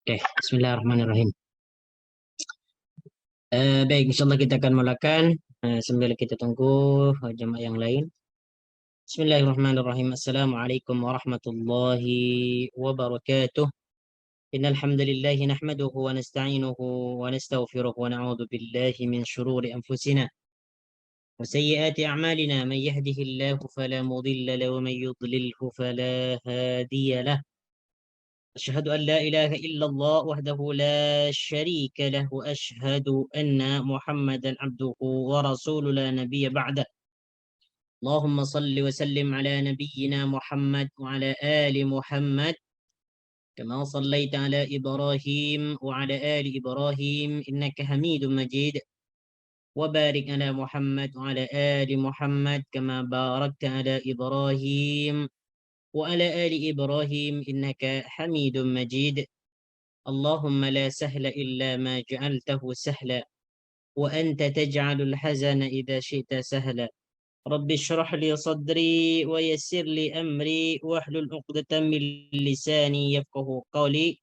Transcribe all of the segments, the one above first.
Oke, Bismillahirrahmanirrahim. Baik, insyaallah kita akan mulakan sambil kita tunggu jemaah yang lain. Bismillahirrahmanirrahim. Assalamualaikum warahmatullahi wabarakatuh. Innal hamdalillah nahmaduhu wa nasta'inuhu wa nastaghfiruh wa na'udzu billahi min shururi anfusina wa sayyiati a'malina. Man yahdihillahu fala mudilla lahu wa man yudlilhu fala hadiya lahu. أشهد أن لا إله إلا الله وحده لا شريك له وأشهد أن محمدا عبده ورسوله لا نبي بعده. اللهم صل وسلم على نبينا محمد وعلى آل محمد كما صليت على إبراهيم وعلى آل إبراهيم إنك حميد مجيد. وبارك على محمد وعلى آل محمد كما باركت على إبراهيم وعلى آل إبراهيم إنك حميد مجيد. اللهم لا سهل إلا ما جعلته سهلا وأنت تجعل الحزن إذا شئت سهلا. رب اشرح لي صدري ويسر لي أمري واحلل عقدة من لساني يفقه قولي.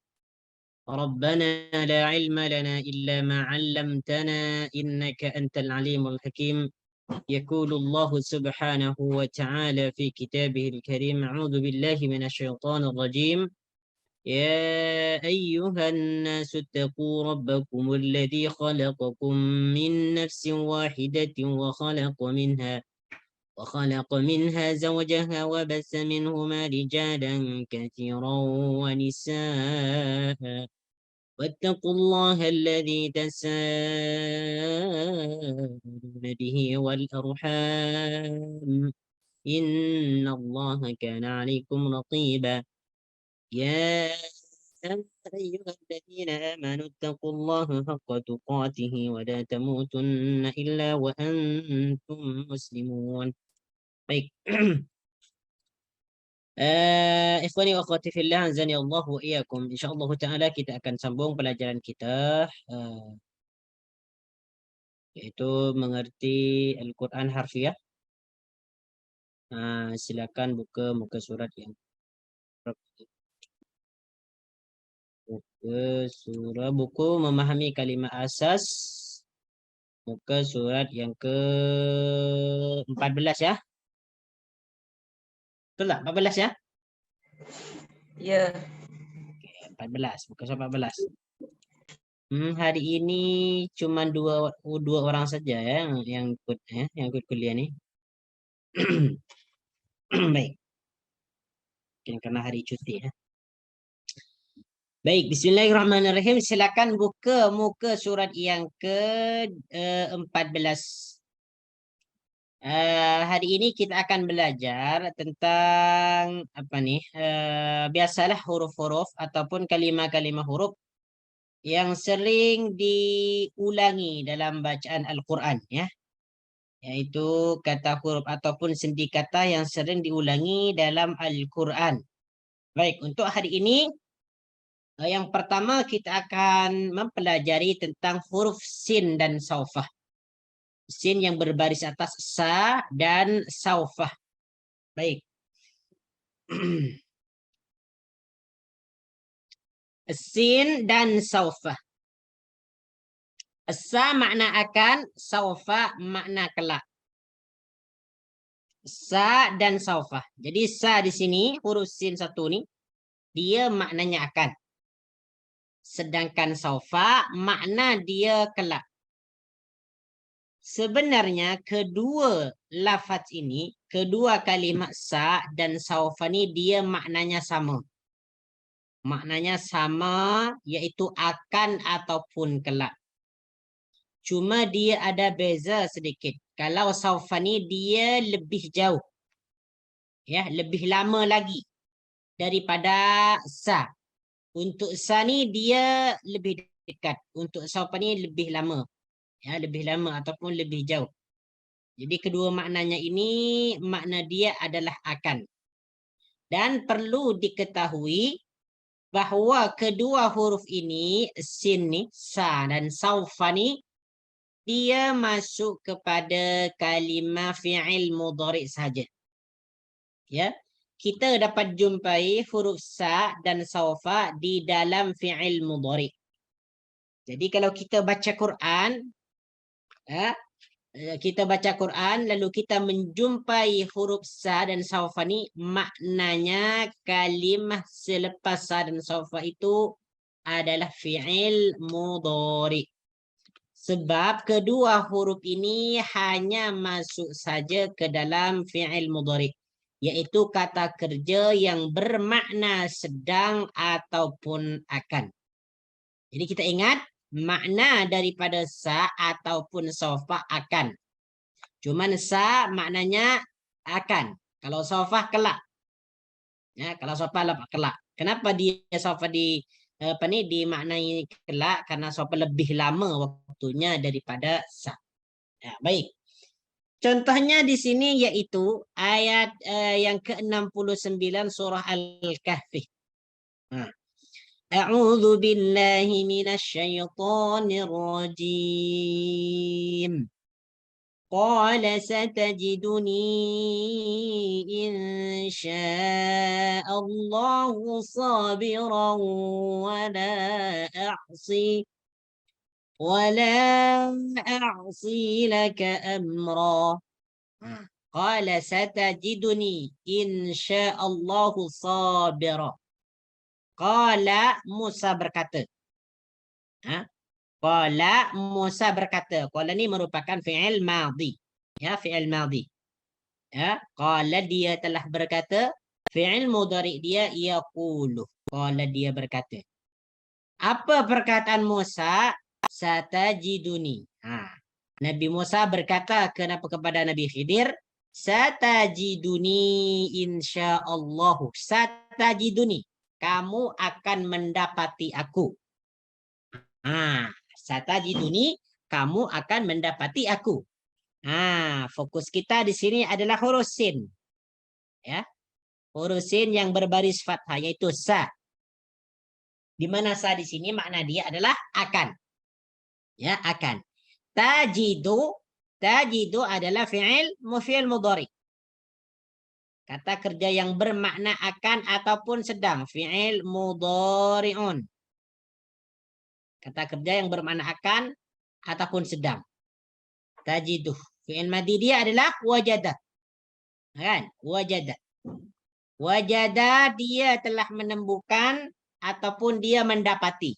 ربنا لا علم لنا إلا ما علمتنا إنك أنت العليم الحكيم. يقول الله سبحانه وتعالى في كتابه الكريم: أعوذ بالله من الشيطان الرجيم. يا أيها الناس اتقوا ربكم الذي خلقكم من نفس واحدة وخلق منها زوجها وبث منهما رجالا كثيرا ونساء واتقوا الله الذي تساءلون به والأرحام إن الله كان عليكم رقيبا. يا أيها الذين آمنوا اتقوا الله حق تقاته ولا تموتن إلا وأنتم مسلمون. Baik. Ikhwani wa akhwati fillah, azani Allah wa iyyakum. Insyaallah taala kita akan sambung pelajaran kita yaitu mengerti Al-Qur'an harfiah. Silakan buka muka surat yang buku memahami kalimat asas, muka surat yang ke-14 ya. Betul tak? 14 ya? Ya. Oke, 14, muka surat 14. Hari ini cuma dua orang saja ya yang ikut kuliah nih. Baik. Mungkin karena hari cuti ya. Baik, bismillahirrahmanirrahim. Silakan buka muka surat yang ke-14. Hari ini kita akan belajar tentang apa nih? Biasalah huruf-huruf ataupun kalimah-kalimah huruf yang sering diulangi dalam bacaan Al-Quran ya. Yaitu kata huruf ataupun sendi kata yang sering diulangi dalam Al-Quran. Baik, untuk hari ini yang pertama kita akan mempelajari tentang huruf sin dan saufah. Sin yang berbaris atas sa dan saufah. Baik. Sin dan saufah. Sa makna akan, saufa makna kelak. Sa dan saufah. Jadi sa di sini huruf sin satu nih dia maknanya akan. Sedangkan saufa makna dia kelak. Sebenarnya kedua lafaz ini, kedua kalimat sa dan saufa ini dia maknanya sama. Maknanya sama yaitu akan ataupun kelak. Cuma dia ada beza sedikit. Kalau saufa ni dia lebih jauh. Ya, lebih lama lagi daripada sa. Untuk sa ni dia lebih dekat. Untuk saufa ni lebih lama. Ya, lebih lama ataupun lebih jauh. Jadi kedua maknanya ini makna dia adalah akan. Dan perlu diketahui bahawa kedua huruf ini, sin ni, sa dan saufa ni, dia masuk kepada kalimah fi'il mudhari' saja. Ya, kita dapat jumpai huruf sa dan saufa di dalam fi'il mudhari. Jadi kalau kita baca Quran, kita baca Quran lalu kita menjumpai huruf sa dan saufa ni, maknanya kalimah selepas sa dan saufa itu adalah fi'il mudhari. Sebab kedua huruf ini hanya masuk saja ke dalam fi'il mudhari, yaitu kata kerja yang bermakna sedang ataupun akan. Jadi kita ingat makna daripada sa ataupun saufa akan. Cuman sa maknanya akan. Kalau saufa kelak. Ya, kalau saufa kelak. Kenapa dia saufa dimaknai kelak? Karena saufa lebih lama waktunya daripada sa. Ya, baik. Contohnya di sini yaitu ayat yang ke-69 surah Al-Kahfi. A'udzu billahi minasyaitonir rajim. Qala satajiduni insya'allahu sabiran ولا أعصي لك أمرا. قال ستجدني إن شاء الله صابرا. Qala Musa berkata. Qala Musa berkata. Qala ni merupakan fi'il madhi. Ya, fi'il madhi. Ya, qala dia telah berkata. Fi'il mudhari dia yaqulu. Qala dia berkata. Apa perkataan Musa? Satajiduni. Nabi Musa berkata kepada Nabi Khidir, satajiduni insyaallah. Satajiduni, kamu akan mendapati aku. Satajiduni, kamu akan mendapati aku. Fokus kita di sini adalah huruf sin. Ya. Huruf sin yang berbaris fathah yaitu sa. Di mana sa di sini makna dia adalah akan. Ya, akan. Tajidu adalah fi'il mudhari. Kata kerja yang bermakna akan ataupun sedang, fi'il mudhari'un. Kata kerja yang bermakna akan ataupun sedang. Tajidu. Fi'il madhi dia adalah wajada. Kan? Wajada. Wajada dia telah menemukan ataupun dia mendapati.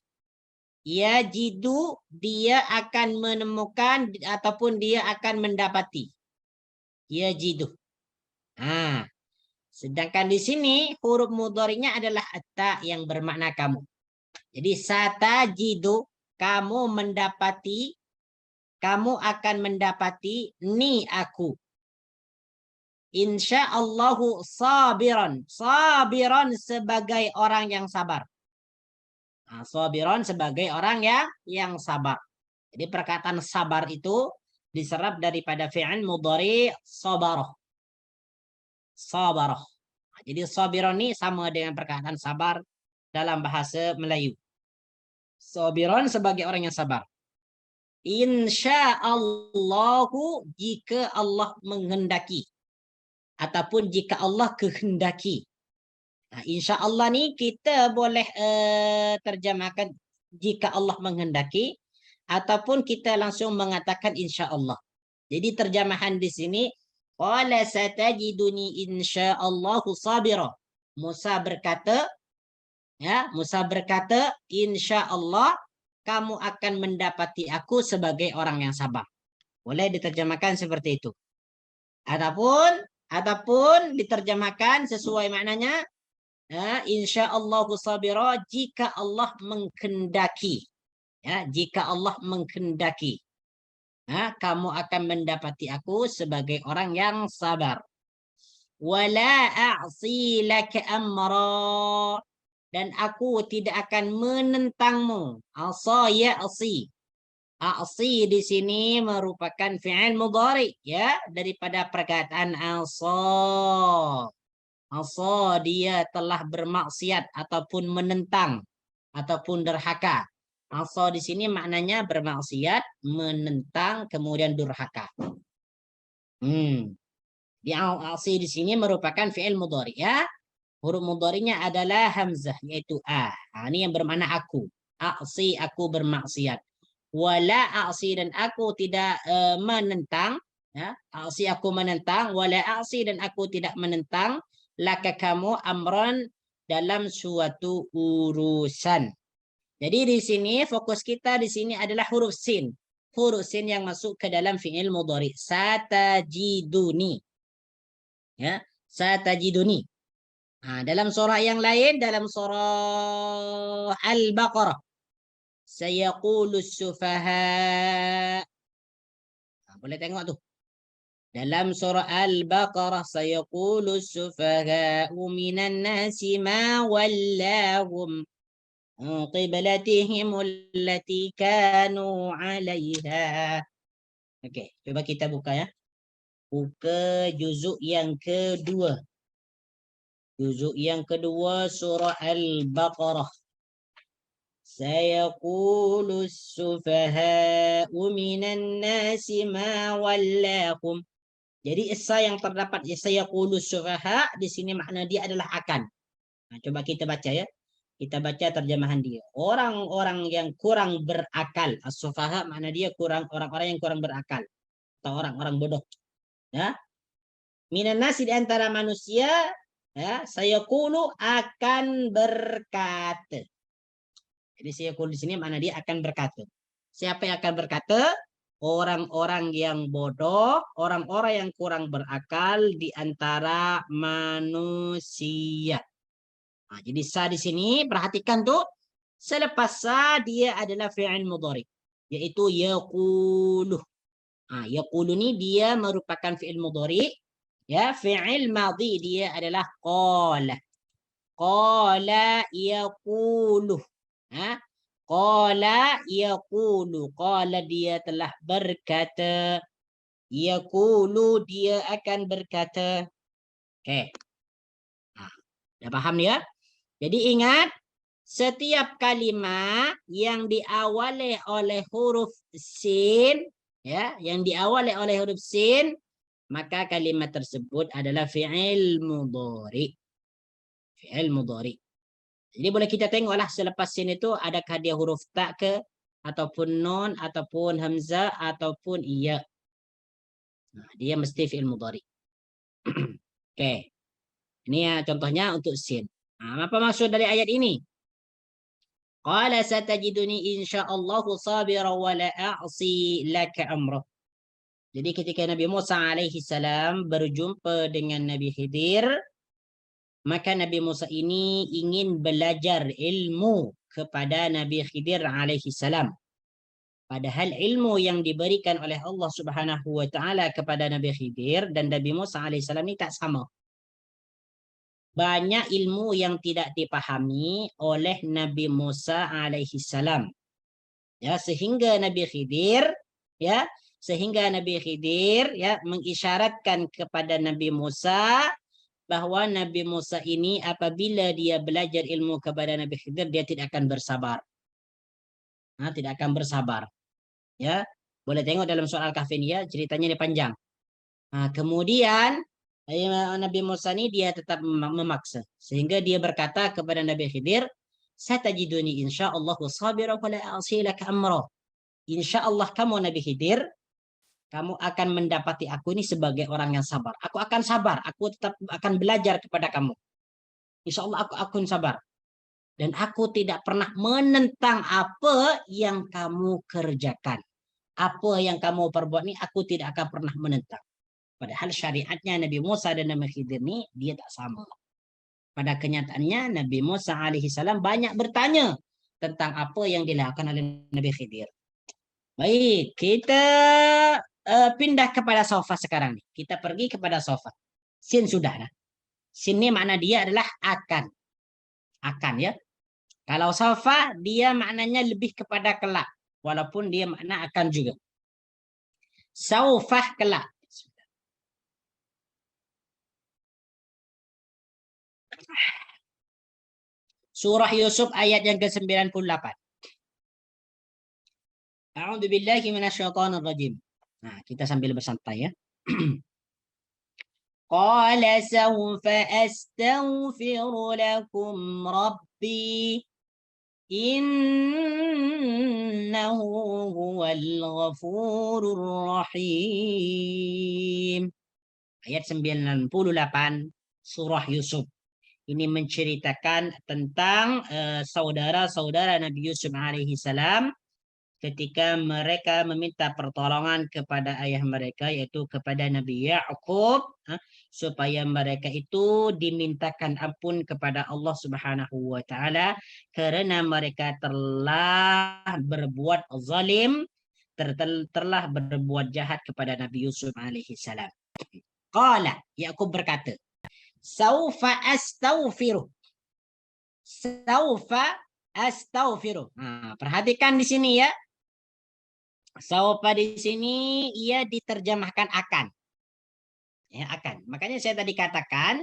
Yajidu dia akan menemukan ataupun dia akan mendapati. Yajidu. Sedangkan di sini huruf mudhari'nya adalah ta yang bermakna kamu. Jadi satajidu, kamu mendapati, kamu akan mendapati ni aku. Insyaallahu sabiran. Sabiran sebagai orang yang sabar. Sabiran sebagai orang yang sabar. Jadi perkataan sabar itu diserap daripada fi'il mudhari sabarah. Sabarah. Jadi sabiran ini sama dengan perkataan sabar dalam bahasa Melayu. Sabiran sebagai orang yang sabar. Insyaallahu, jika Allah menghendaki ataupun jika Allah kehendaki. Insya Allah ni kita boleh terjemahkan jika Allah menghendaki ataupun kita langsung mengatakan insya Allah. Jadi terjemahan di sini qala satajiduni insyaallahu sabira. Musa berkata insya Allah kamu akan mendapati aku sebagai orang yang sabar. Boleh diterjemahkan seperti itu. Ataupun diterjemahkan sesuai maknanya insyaallahu sabira, jika Allah menghendaki. Ya, jika Allah menghendaki. Kamu akan mendapati aku sebagai orang yang sabar. Wala a'si laka amra, dan aku tidak akan menentangmu. Asa ya'si. A'si di sini merupakan fi'il mudhari ya, daripada perkataan asa. Asa dia telah bermaksiat ataupun menentang ataupun durhaka. Asa di sini maknanya bermaksiat, menentang, kemudian durhaka. Di a'si di sini merupakan fi'il mudhari ya. Huruf mudhari'nya adalah hamzah yaitu a. Ini yang bermakna aku. A'si, aku bermaksiat. Wala a'si, dan aku tidak menentang ya. A'si, aku menentang. Wala a'si, dan aku tidak menentang laka, kamu, amran, dalam suatu urusan. Jadi di sini fokus kita di sini adalah huruf sin. Huruf sin yang masuk ke dalam fi'il mudhari. Satajiduni. Ya, satajiduni. Dalam surah yang lain, dalam surah Al-Baqarah, sayaqulus sufaha. Boleh tengok tuh. Dalam surah Al-Baqarah, sayaqulus sufaha minan nasi ma wallahum qiblatihim allati kanu 'alaiha. Okey, coba kita buka ya. Buka juzuk yang kedua. Juzuk yang kedua surah Al-Baqarah. Sayaqulus sufaha'u minan nasi ma wallakum. Jadi esa yang terdapat sayaqulus sufaha di sini makna dia adalah akan. Coba kita baca ya. Kita baca terjemahan dia. Orang-orang yang kurang berakal. As-sufaha makna dia kurang, orang-orang yang kurang berakal atau orang-orang bodoh. Ya. Minan nasi, di antara manusia, ya, sayaqulu, akan berkata. Jadi sayaqulu di sini makna dia akan berkata. Siapa yang akan berkata? Orang-orang yang bodoh, orang-orang yang kurang berakal di antara manusia. Jadi sa di sini perhatikan tuh, selepas sa dia adalah fi'il mudhari, yaitu yaqulu. Yaqulu ni dia merupakan fi'il mudhari, ya. Fi'il madhi dia adalah qala. Qala yaqulu. Qala yaqulu. Qala dia telah berkata. Yaqulu dia akan berkata. Okey. Dah paham ya? Jadi ingat, setiap kalimat yang diawali oleh huruf sin, ya, yang diawali oleh huruf sin, maka kalimat tersebut adalah fi'il mudhari. Fi'il mudhari. Jadi boleh kita tengoklah selepas sin itu adakah dia huruf ta ke, ataupun nun, ataupun hamzah, ataupun iya. Dia mesti fi'il mudhari. Oke. Ini ya contohnya untuk sin. Apa maksud dari ayat ini? Qala satajiduni insyaallahu sabiran wa la a'si laka amra. Jadi ketika Nabi Musa alaihi salam berjumpa dengan Nabi Khidir, maka Nabi Musa ini ingin belajar ilmu kepada Nabi Khidir alaihi salam. Padahal ilmu yang diberikan oleh Allah Subhanahu wa taala kepada Nabi Khidir dan Nabi Musa alaihi salam ini tak sama. Banyak ilmu yang tidak dipahami oleh Nabi Musa alaihi salam. Ya, sehingga Nabi Khidir ya mengisyaratkan kepada Nabi Musa bahwa Nabi Musa ini apabila dia belajar ilmu kepada Nabi Khidir, dia tidak akan bersabar. Tidak akan bersabar. Ya, boleh tengok dalam surah Al-Kahfi ini ya, ceritanya dia panjang. Kemudian Nabi Musa ini dia tetap memaksa, sehingga dia berkata kepada Nabi Khidir, satajiduni insyaallahu sabiran wa la a'si laka amra. Insyaallah kamu Nabi Khidir, kamu akan mendapati aku ini sebagai orang yang sabar. Aku akan sabar, aku tetap akan belajar kepada kamu. Insyaallah aku akan sabar. Dan aku tidak pernah menentang apa yang kamu kerjakan. Apa yang kamu perbuat ini aku tidak akan pernah menentang. Padahal syariatnya Nabi Musa dan Nabi Khidir ini dia tak sama. Pada kenyataannya Nabi Musa alaihi salam banyak bertanya tentang apa yang dilakukan oleh Nabi Khidir. Baik, kita pindah kepada sofa sekarang nih. Kita pergi kepada sofa. Sin sudah. Sin ini makna dia adalah akan. Akan ya. Kalau sofa dia maknanya lebih kepada kelak. Walaupun dia makna akan juga. Saufah kelak. Surah Yusuf ayat yang ke-98. A'udzubillahi minasyaitonir rajim. Kita sambil bersantai ya. Qala sawfa astaghfiru lakum rabbi innahu huwal ghafurur rahim. Ayat 98 surah Yusuf. Ini menceritakan tentang saudara-saudara Nabi Yusuf alaihi salam ketika mereka meminta pertolongan kepada ayah mereka, yaitu kepada Nabi Ya'qub, supaya mereka itu dimintakan ampun kepada Allah Subhanahu wa taala karena mereka telah berbuat zalim, telah berbuat jahat kepada Nabi Yusuf alaihi salam. Qala, Ya'qub berkata, saufa astaghfiru. Saufa astaghfiru. Perhatikan di sini ya. Saufa di sini ia diterjemahkan akan. Ya, akan. Makanya saya tadi katakan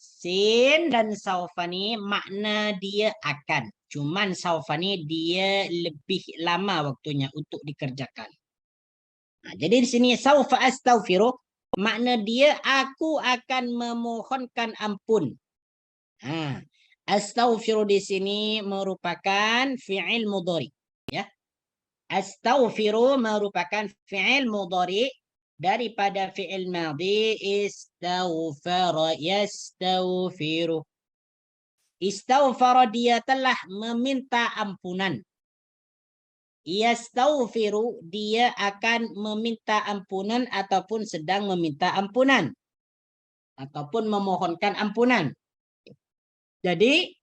sin dan saufa ni makna dia akan. Cuman saufa ni dia lebih lama waktunya untuk dikerjakan. Jadi di sini saufa astaghfiru makna dia aku akan memohonkan ampun. Astaghfiru di sini merupakan fi'il mudhari, ya. Astaghfiru merupakan fi'il mudhari daripada fi'il madhi istaghfara yastaghfiru. Istaghfara dia telah meminta ampunan. Yastaghfiru dia akan meminta ampunan ataupun sedang meminta ampunan ataupun memohonkan ampunan. Jadi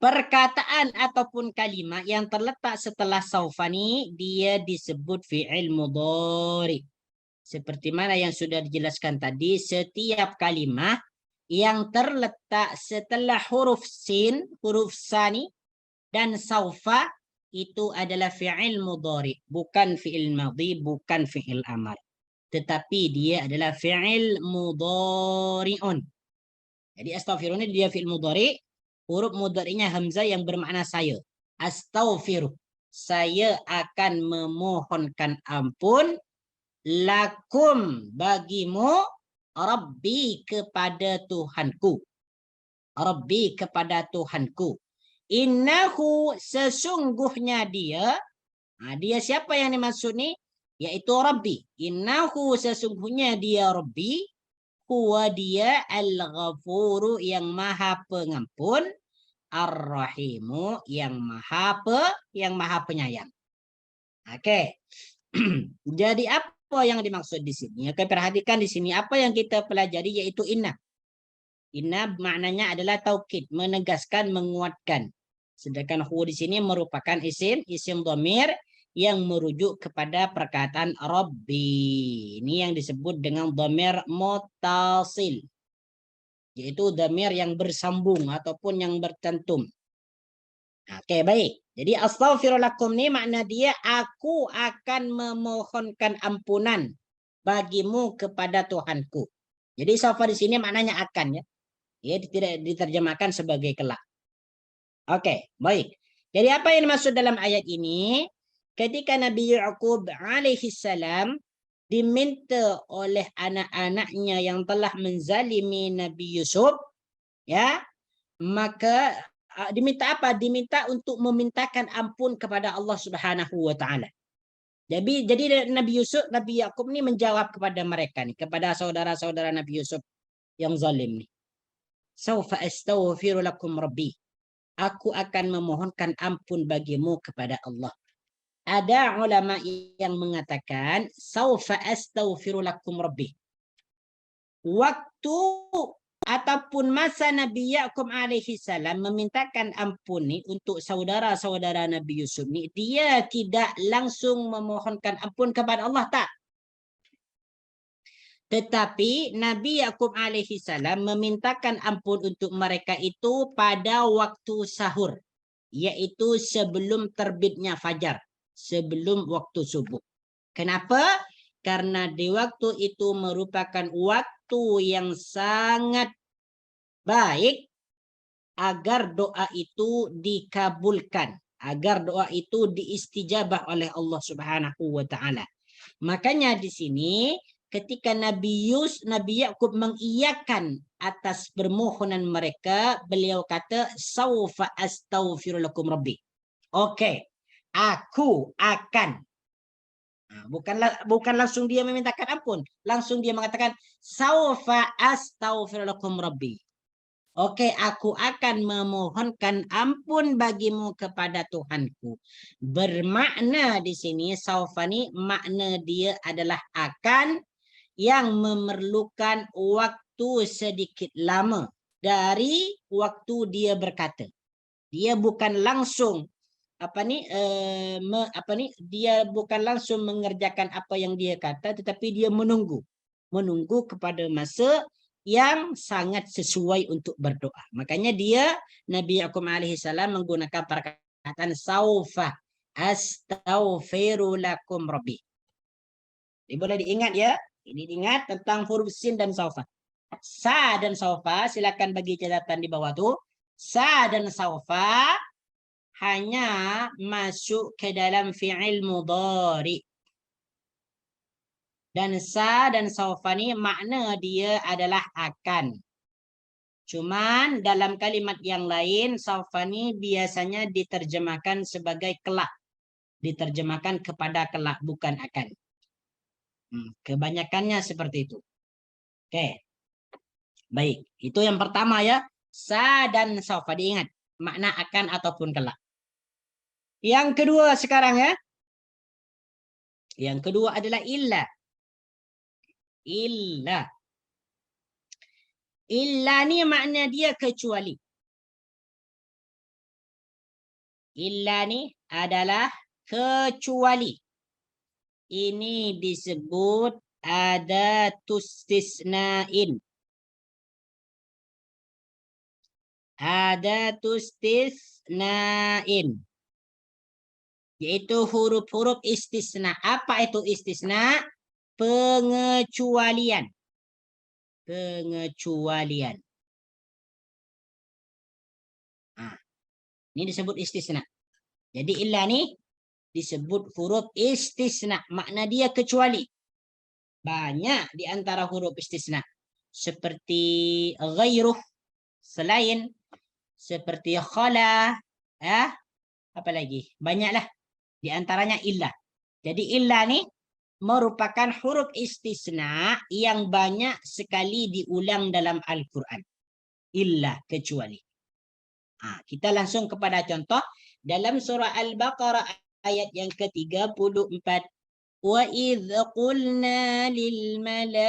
perkataan ataupun kalimat yang terletak setelah saufa ni dia disebut fi'il mudhari. Seperti mana yang sudah dijelaskan tadi, setiap kalimat yang terletak setelah huruf sin, huruf sani dan saufa itu adalah fi'il mudhari, bukan fi'il madhi, bukan fi'il amar. Tetapi dia adalah fi'il mudhari'un. Jadi astaghfirun dia fi'il mudhari, huruf mudhari'nya hamzah yang bermakna saya. Astaghfiru, saya akan memohonkan ampun, lakum bagimu, Rabbi kepada Tuhanku. Rabbi kepada Tuhanku. Innahu sesungguhnya dia, dia siapa yang dimaksud ni? Yaitu Rabbi. Innahu sesungguhnya dia Rabbi. Huwa dia al-ghafuru yang maha pengampun, ar-rahimu yang maha penyayang. Oke. Jadi apa yang dimaksud di sini? Oke, perhatikan di sini apa yang kita pelajari yaitu inna. Inna maknanya adalah taukid, menegaskan, menguatkan. Sedangkan hu di sini merupakan isim dhamir yang merujuk kepada perkataan Rabbi. Ini yang disebut dengan dhamir muttasil, yaitu dhamir yang bersambung ataupun yang bercantum. Oke, baik. Jadi astaghfirullakum ini makna dia aku akan memohonkan ampunan bagimu kepada Tuhanku. Jadi saufa di sini maknanya akan, ya. Ya, tidak diterjemahkan sebagai kelak. Oke, baik. Jadi apa yang dimaksud dalam ayat ini? Ketika Nabi Ya'qub alaihi salam diminta oleh anak-anaknya yang telah menzalimi Nabi Yusuf, ya, maka diminta apa? Diminta untuk memintakan ampun kepada Allah Subhanahu wa taala. Jadi Nabi Ya'qub ini menjawab kepada mereka nih, kepada saudara-saudara Nabi Yusuf yang zalim nih. Saufa astaghfiru lakum rabbi. Aku akan memohonkan ampun bagimu kepada Allah. Ada ulama yang mengatakan saufa astaghfiru lakum rabbi. Waktu ataupun masa Nabi Ya'qub alaihi salam memintakan ampun ni untuk saudara-saudara Nabi Yusuf ni, dia tidak langsung memohonkan ampun kepada Allah, tak. Tetapi Nabi Ya'qub alaihi salam memintakan ampun untuk mereka itu pada waktu sahur, yaitu sebelum terbitnya fajar, sebelum waktu subuh. Kenapa? Karena di waktu itu merupakan waktu yang sangat baik agar doa itu dikabulkan, agar doa itu diistijabah oleh Allah Subhanahu wa taala. Makanya di sini ketika Nabi Yakub mengiyakan atas permohonan mereka, beliau kata, saufa astaghfiru lakum rabbi. Oke, aku akan. Nah, bukan langsung dia memintakan ampun, langsung dia mengatakan saufa astaghfiru lakum rabbi. Oke, aku akan memohonkan ampun bagimu kepada Tuhanku. Bermakna di sini saufani, makna dia adalah akan, yang memerlukan waktu sedikit lama dari waktu dia berkata. Dia bukan langsung dia bukan langsung mengerjakan apa yang dia kata, tetapi dia menunggu kepada masa yang sangat sesuai untuk berdoa. Makanya Nabi Yakub alaihissalam menggunakan perkataan saufa astaghfiru lakum rabbi. Ini boleh diingat ya. Ini diingat tentang huruf sin dan saufa. Sa dan saufa, silakan bagi catatan di bawah tuh. Sa dan saufa hanya masuk ke dalam fi'il mudhari. Dan sa dan saufa ni makna dia adalah akan. Cuman dalam kalimat yang lain, saufa ni biasanya diterjemahkan sebagai kelak. Diterjemahkan kepada kelak, bukan akan. Kebanyakannya seperti itu. Oke. Baik, itu yang pertama ya. Sa dan saufa, diingat. Makna akan ataupun kelak. Yang kedua sekarang ya. Yang kedua adalah illa. Illa. Illa ni makna dia kecuali. Illa ni adalah kecuali. Ini disebut adatus istisnain. Adatus istisnain. Yaitu huruf-huruf istisna. Apa itu istisna? Pengecualian. Pengecualian. Ini disebut istisna. Jadi illa ni disebut huruf istisna. Makna dia kecuali. Banyak di antara huruf istisna. Seperti ghairuh, selain. Seperti khala. Apa lagi? Banyaklah. Di antaranya illa. Jadi illa ni merupakan huruf istisna yang banyak sekali diulang dalam Al-Quran. Illa, kecuali. Kita langsung kepada contoh. Dalam surah Al-Baqarah ayat yang ke-34. وَإِذْ قُلْنَا لِلْمَلَائِكَةِ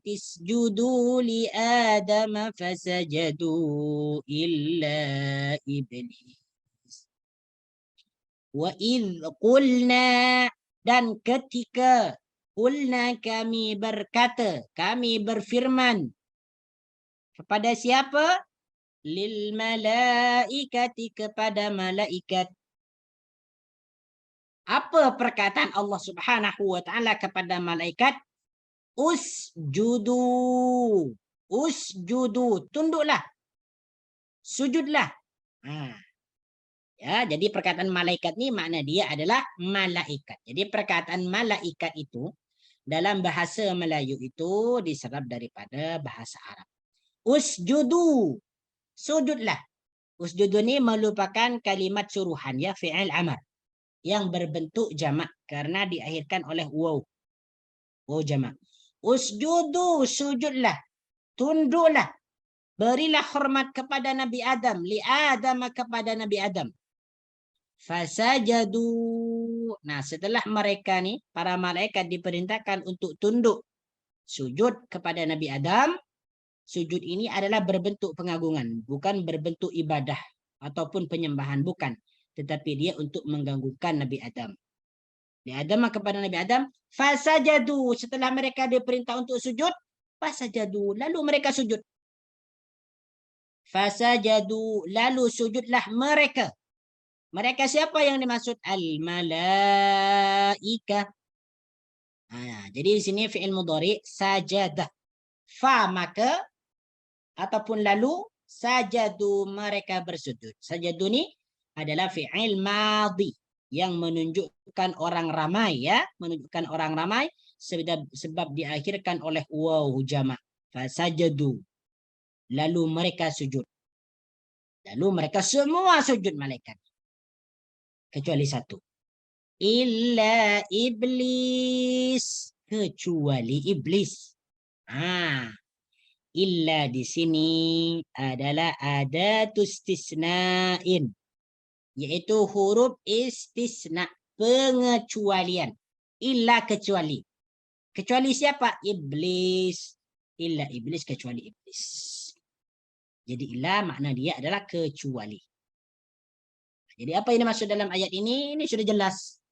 اسْجُدُوا لِآدَمَ فَسَجَدُوا إِلَّا إِبْلِيسَ. وَإِذْ قُلْنَا, dan ketika, qulna kami berkata, kami berfirman. Kepada siapa? Lil malaikati, kepada malaikat. Apa perkataan Allah Subhanahu wa taala kepada malaikat? Usjudu. Usjudu, tunduklah. Sujudlah. Ya, jadi perkataan malaikat ni makna dia adalah malaikat. Jadi perkataan malaikat itu dalam bahasa Melayu itu diserap daripada bahasa Arab. Usjudu, sujudlah. Usjudu ni merupakan kalimat suruhan ya, fi'il amar yang berbentuk jamak karena diakhirkan oleh waw. Waw jamak. Usjudu, sujudlah. Tunduklah. Berilah hormat kepada Nabi Adam. Li Adam, kepada Nabi Adam. Fasajadu. Nah, setelah mereka ni, para malaikat diperintahkan untuk tunduk sujud kepada Nabi Adam. Sujud ini adalah berbentuk pengagungan, bukan berbentuk ibadah ataupun penyembahan, bukan. Tetapi dia untuk mengganggukan Nabi Adam. Nabi Adam kepada Nabi Adam, fasajadu, setelah mereka diperintah untuk sujud, fasajadu, lalu mereka sujud. Fasajadu, lalu sujudlah mereka. Mereka siapa yang dimaksud? Al-malaika. Jadi di sini fi'il mudhari sajadah. Fa, maka, ataupun lalu, sajadu, mereka bersujud. Sajadu ni adalah fi'il madhi yang menunjukkan orang ramai ya, menunjukkan orang ramai, sebab diakhirkan oleh waw jamak. Fasajadu. Lalu mereka sujud. Lalu mereka semua sujud malaikat. Kecuali satu. Illa iblis. Kecuali iblis. Illa di sini adalah adatus istisnain. Yaitu huruf istisna. Pengecualian. Illa kecuali. Kecuali siapa? Iblis. Illa iblis, kecuali iblis. Jadi illa makna dia adalah kecuali. Jadi apa yang dimaksud dalam ayat ini? Ini sudah jelas.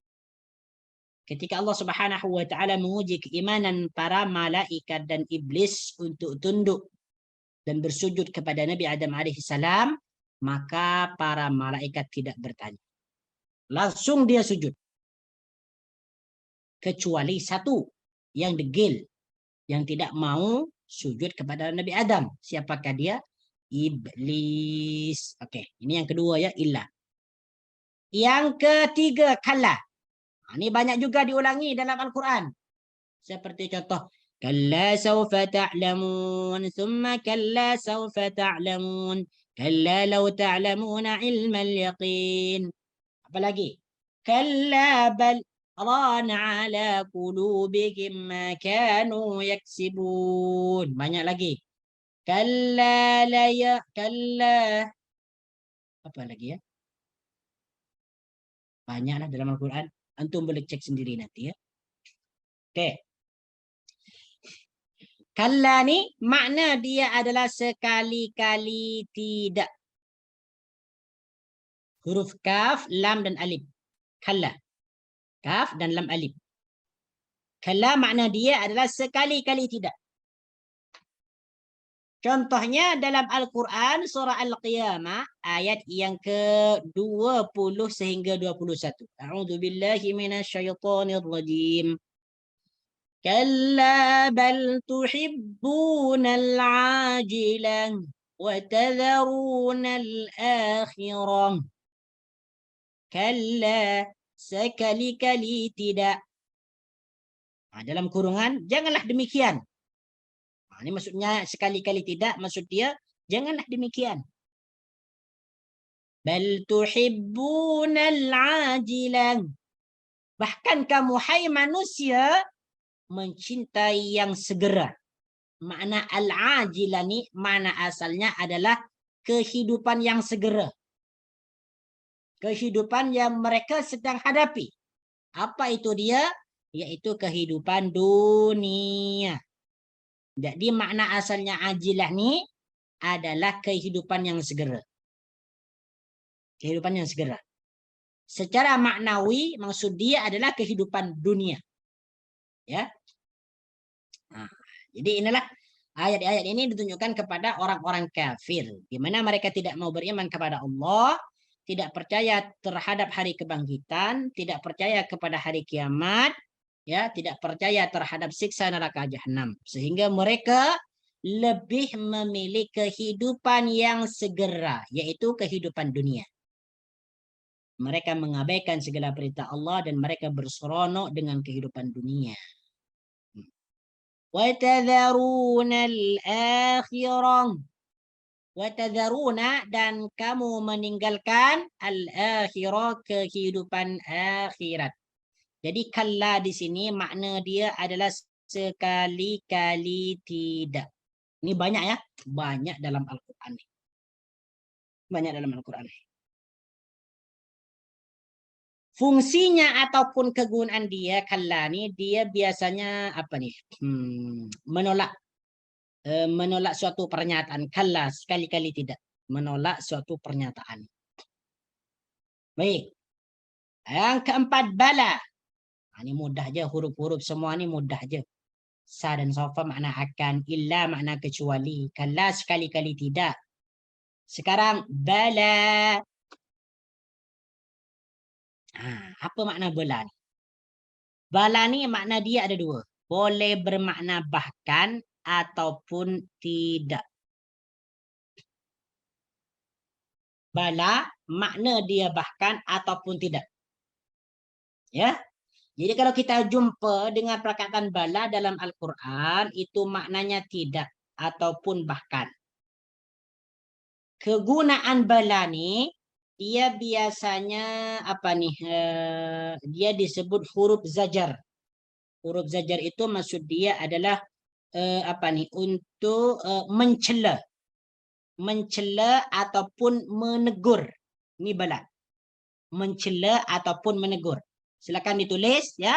Ketika Allah Subhanahu wa taala menguji keimanan para malaikat dan iblis untuk tunduk dan bersujud kepada Nabi Adam alaihissalam, maka para malaikat tidak bertanya. Langsung dia sujud. Kecuali satu yang degil, yang tidak mau sujud kepada Nabi Adam. Siapakah dia? Iblis. Oke, ini yang kedua ya, illa. Yang ketiga, kalla. Ini banyak juga diulangi dalam Al-Quran. Seperti contoh, kalla sawfa ta'lamun, thumma kalla sawfa ta'lamun, kalla law ta'lamuna ilmal yaqin. Apa lagi? Kalla bal rana ala qulubihim ma kanu yaksibun. Banyak lagi. Kalla la ya kalla. Apa lagi ya? Banyaklah dalam Al-Quran. Antum boleh cek sendiri nanti ya. Oke. Kalla ni makna dia adalah sekali-kali tidak. Huruf kaf, lam dan alif. Kalla. Kaf dan lam alif. Kalla makna dia adalah sekali-kali tidak. Contohnya dalam Al-Quran surah Al-Qiyamah ayat yang ke-20 sehingga 21. A'udzubillahi minasyaitonir rajim. Kalla bal tuhibbunal ajilah wa tadharunal akhirah. Kalla, sekali-kali tidak. Dalam kurungan, janganlah demikian. Ini maksudnya sekali-kali tidak, maksud dia janganlah demikian. Bal tuhibbunal ajilan. Bahkan kamu hai manusia mencintai yang segera. Makna al-ajilan ini makna asalnya adalah kehidupan yang segera. Kehidupan yang mereka sedang hadapi. Apa itu dia? Yaitu kehidupan dunia. Jadi makna asalnya ajilah ni adalah kehidupan yang segera. Kehidupan yang segera. Secara maknawi maksud dia adalah kehidupan dunia. Ya. Jadi inilah ayat-ayat ini ditunjukkan kepada orang-orang kafir, di mana mereka tidak mau beriman kepada Allah, tidak percaya terhadap hari kebangkitan, tidak percaya kepada hari kiamat, ya, tidak percaya terhadap siksa neraka jahanam, sehingga mereka lebih memilih kehidupan yang segera, yaitu kehidupan dunia. Mereka mengabaikan segala perintah Allah dan mereka berseronok dengan kehidupan dunia. Wa tadharunal akhirah. Wa tadharuna, dan kamu meninggalkan al-akhirah, kehidupan akhirat. Jadi kalla di sini makna dia adalah sekali-kali tidak. Ini banyak ya, banyak dalam Al-Quran. Banyak dalam Al-Quran. Fungsinya ataupun kegunaan dia kalla ni, dia biasanya apa nih? Menolak suatu pernyataan. Kalla, sekali-kali tidak. Menolak suatu pernyataan. Baik. Yang keempat, bala. Ini mudah aja, huruf-huruf semua ni mudah aja. Sa dan sofa makna akan, illa makna kecuali, kalla sekali-kali tidak. Sekarang bala. Apa makna bala ni? Bala ni makna dia ada dua. Boleh bermakna bahkan ataupun tidak. Bala makna dia bahkan ataupun tidak. Ya. Jadi kalau kita jumpa dengan perkataan bala dalam Al-Quran, itu maknanya tidak ataupun bahkan. Kegunaan bala ni, dia biasanya apa nih? Dia disebut huruf zajar. Huruf zajar itu maksud dia adalah apa nih? Untuk mencela. Mencela ataupun menegur. Ini bala. Mencela ataupun menegur. Silakan ditulis ya.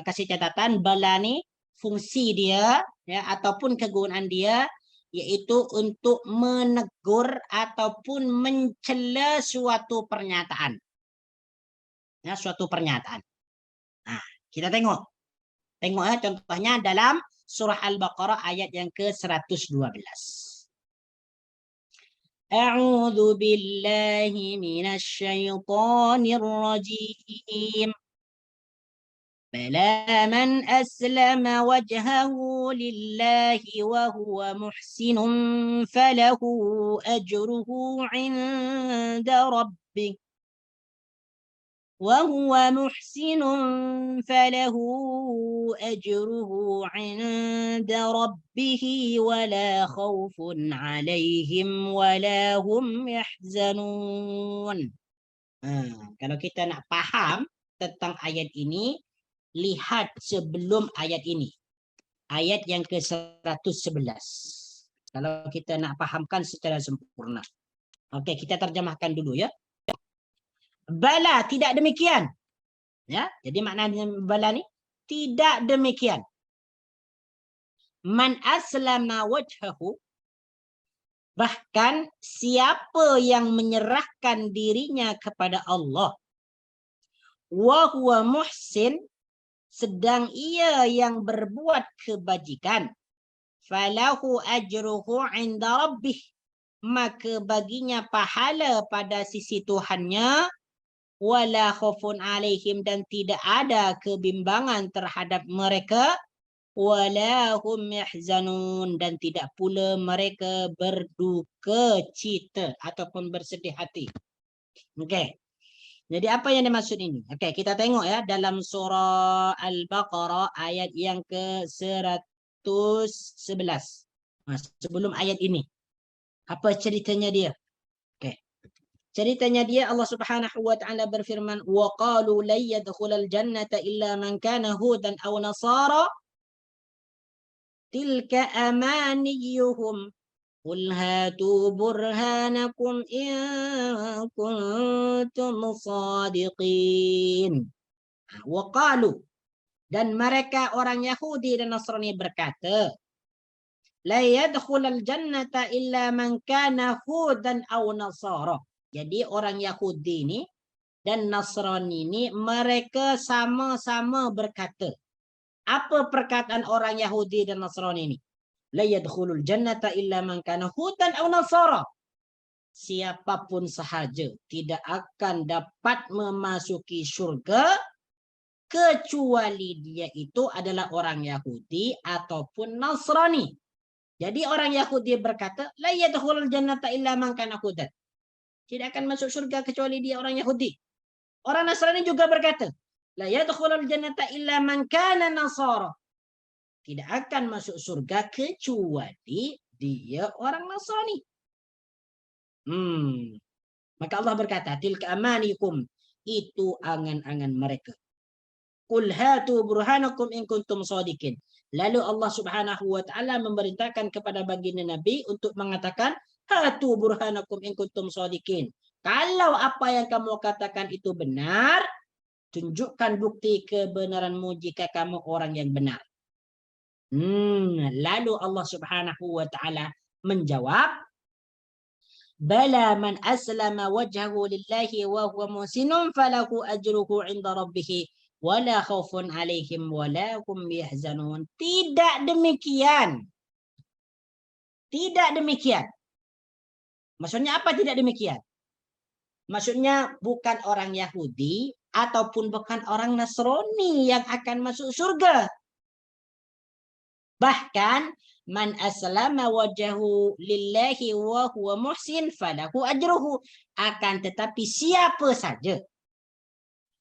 Kasih catatan bala ni fungsi dia ya ataupun kegunaan dia yaitu untuk menegur ataupun mencela suatu pernyataan. Ya, suatu pernyataan. Nah, kita tengok. Tengok ya contohnya dalam surah Al-Baqarah ayat yang ke-112. A'udzu billahi minasy syaithanir rajim. بلى من أسلم وجهه لله وهو محسن فله أجره عند ربه وهو محسن فله أجره عند ربه ولا خوف عليهم ولا هم يحزنون. Kalau kita nak faham tentang ayat ini, lihat sebelum ayat ini. Ayat yang ke-111. Kalau kita nak fahamkan secara sempurna. Okey, kita terjemahkan dulu ya. Bala, tidak demikian. Ya, jadi maknanya bala ni tidak demikian. Man aslama wajhahu, bahkan siapa yang menyerahkan dirinya kepada Allah, wa huwa muhsin, sedang ia yang berbuat kebajikan, falahu ajruhu 'inda rabbih, maka baginya pahala pada sisi Tuhannya, wala khaufun 'alaihim, dan tidak ada kebimbangan terhadap mereka, wala hum yahzanun, dan tidak pula mereka berduka cita ataupun bersedih hati. Okey. Jadi apa yang dimaksud ini? Okey, kita tengok ya dalam surah Al-Baqarah ayat yang ke-111. Sebelum ayat ini. Apa ceritanya dia? Okey. Ceritanya dia Allah Subhanahu wa taala berfirman, "Wa qalu la yadkhulal jannata illa man kana hudan aw nasara tilka amaniyuhum قل هاتوا برهانكم إن كنتم صادقين." وقالوا, dan mereka orang Yahudi dan Nasrani berkata, la yadkhulal jannata illa man kana hudan aw nasara. Jadi orang Yahudi ni dan Nasrani ni mereka sama-sama berkata. Apa perkataan orang Yahudi dan Nasrani ni? La yadkhulul jannata illa man kana hudan aw nasara. Siapapun sahaja tidak akan dapat memasuki syurga kecuali dia itu adalah orang Yahudi ataupun Nasrani. Jadi orang Yahudi berkata, la yadkhulul jannata illa man kana hudan. Tidak akan masuk syurga kecuali dia orang Yahudi. Orang Nasrani juga berkata, la yadkhulul jannata illa man kana nasara. Tidak akan masuk surga kecuali dia orang Nasrani. Maka Allah berkata, tilka amanikum, itu angan-angan mereka. Qul hatu burhanakum in kuntum shadiqin. Lalu Allah Subhanahu wa taala memerintahkan kepada baginda Nabi untuk mengatakan, hatu burhanakum in kuntum shadiqin. Kalau apa yang kamu katakan itu benar, tunjukkan bukti kebenaranmu jika kamu orang yang benar. Lalu Allah Subhanahu wa taala menjawab, bala man aslama wajhahu lillahi wa huwa muhsinun falahu ajruhu 'inda rabbih wala khaufun 'alaihim wala hum yahzanun. Tidak demikian. Tidak demikian. Maksudnya apa tidak demikian? Maksudnya bukan orang Yahudi ataupun bukan orang Nasrani yang akan masuk surga. Bahkan man aslama wajhahu lillahi wa huwa muhsin falahu ajruhu. Akan tetapi siapa saja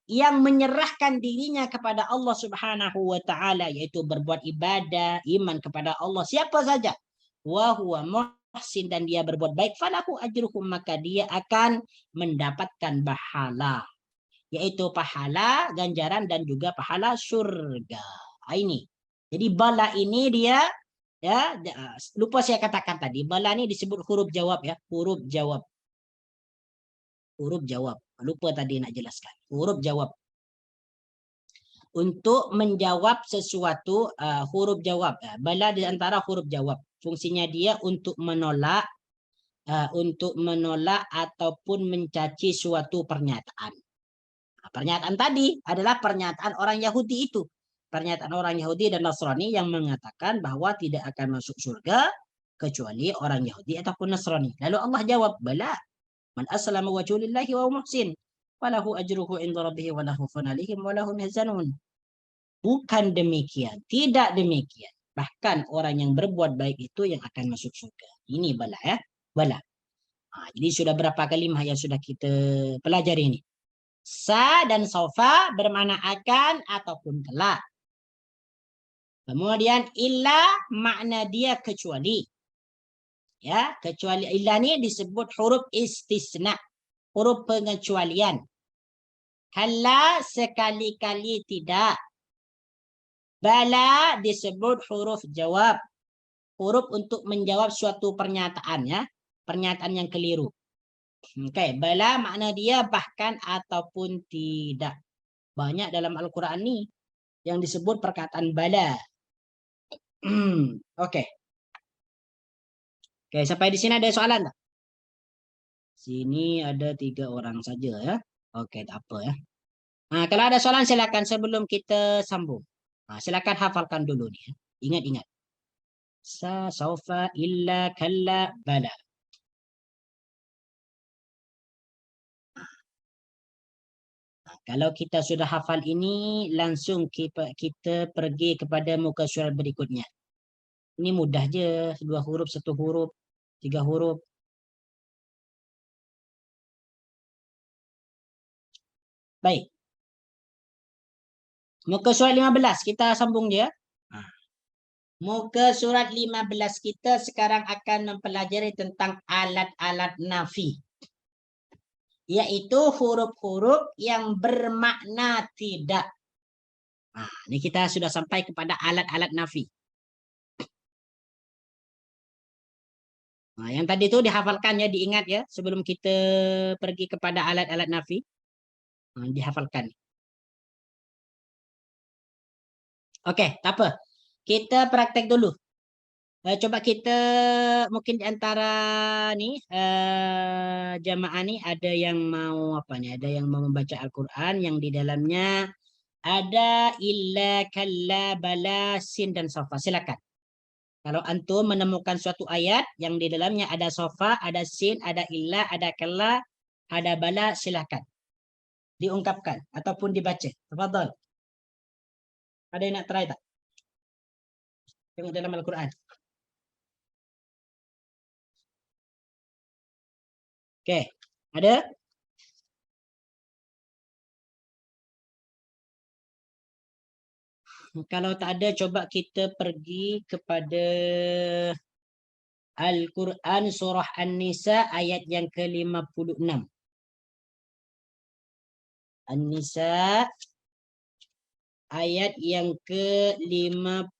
yang menyerahkan dirinya kepada Allah Subhanahu wa taala, yaitu berbuat ibadah, iman kepada Allah, siapa saja, wa huwa muhsin, dan dia berbuat baik, falahu ajruhum, maka dia akan mendapatkan pahala, yaitu pahala ganjaran dan juga pahala surga. Ini. Jadi bala ini dia, ya, lupa saya katakan tadi, bala ini disebut huruf jawab, ya, huruf jawab. Huruf jawab. Lupa tadi nak jelaskan. Huruf jawab. Untuk menjawab sesuatu, huruf jawab. Bala di antara huruf jawab. Fungsinya dia untuk menolak ataupun mencaci suatu pernyataan. Pernyataan tadi adalah pernyataan orang Yahudi itu. Pernyataan orang Yahudi dan Nasrani yang mengatakan bahwa tidak akan masuk surga kecuali orang Yahudi ataupun Nasrani. Lalu Allah jawab, bala, man aslama wajhu lillahi wa muhsin, falahu ajruhu inda rabbih wa lahu fanalihim wa lahum yahzanun. Bukan demikian, tidak demikian. Bahkan orang yang berbuat baik itu yang akan masuk surga. Ini bala, ya, bala. Jadi sudah berapa kalimah yang sudah kita pelajari ini? Sa dan sofa bermakna akan ataupun kelak. Kemudian illa makna dia kecuali. Ya, kecuali illa ni disebut huruf istisna, huruf pengecualian. Kalla sekali-kali tidak. Bala disebut huruf jawab, huruf untuk menjawab suatu pernyataan, ya, pernyataan yang keliru. Oke, bala makna dia bahkan ataupun tidak. Banyak dalam Al-Quran ni yang disebut perkataan bala. Oke. Oke, sampai di sini ada soalan tak? Sini ada 3 orang saja, ya. Oke, tak apa, ya. Kalau ada soalan silakan sebelum kita sambung. Silakan hafalkan dulu nih, ya. Ingat-ingat. Sa, saufa, illa, kalla, bala. Kalau kita sudah hafal ini, langsung kita pergi kepada muka surat berikutnya. Ini mudah je, 2 huruf, 1 huruf, 3 huruf. Baik. Muka surat 15, kita sambung je. Muka surat 15 kita sekarang akan mempelajari tentang alat-alat nafi. Yaitu huruf-huruf yang bermakna tidak. Ini kita sudah sampai kepada alat-alat nafi. Yang tadi itu dihafalkan, ya, diingat, ya, sebelum kita pergi kepada alat-alat nafi. Dihafalkan. Oke, tak apa. Kita praktek dulu. Coba kita, mungkin di antara nih jamaah nih ada yang mau apa nih? Ada yang mau membaca Al-Quran yang di dalamnya ada illa, kalla, bala, sin, dan sofa. Silakan. Kalau antum menemukan suatu ayat yang di dalamnya ada sofa, ada sin, ada illa, ada kalla, ada bala, silakan diungkapkan ataupun dibaca. Tafadhal. Ada yang nak try tak? Tengok dalam Al-Quran. Oke, ada? Kalau tak ada, coba kita pergi kepada Al-Quran surah An-Nisa ayat yang ke-56. An-Nisa ayat yang ke-56.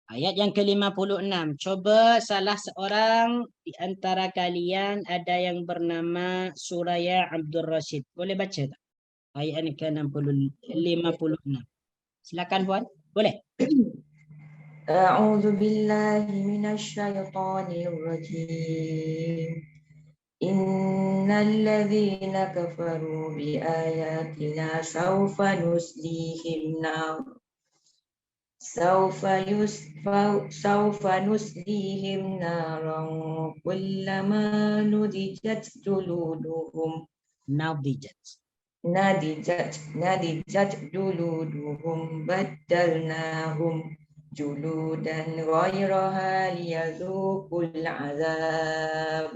Ayat yang ke-56. Coba salah seorang di antara kalian ada yang bernama Suraya Abdul Rashid. Boleh baca tak? Ayat yang ke-56. Silakan Puan. Boleh. A'udzu billahi minasyaitonir rajim. Innal ladzina kafaru bi ayatina sawfa nuslihim nar. Sawfa nuslihim naran kullama nudijat juluduhum. Nudijat. nadijat juluduhum baddalnahum juludan ghairaha liyadhuqul azab.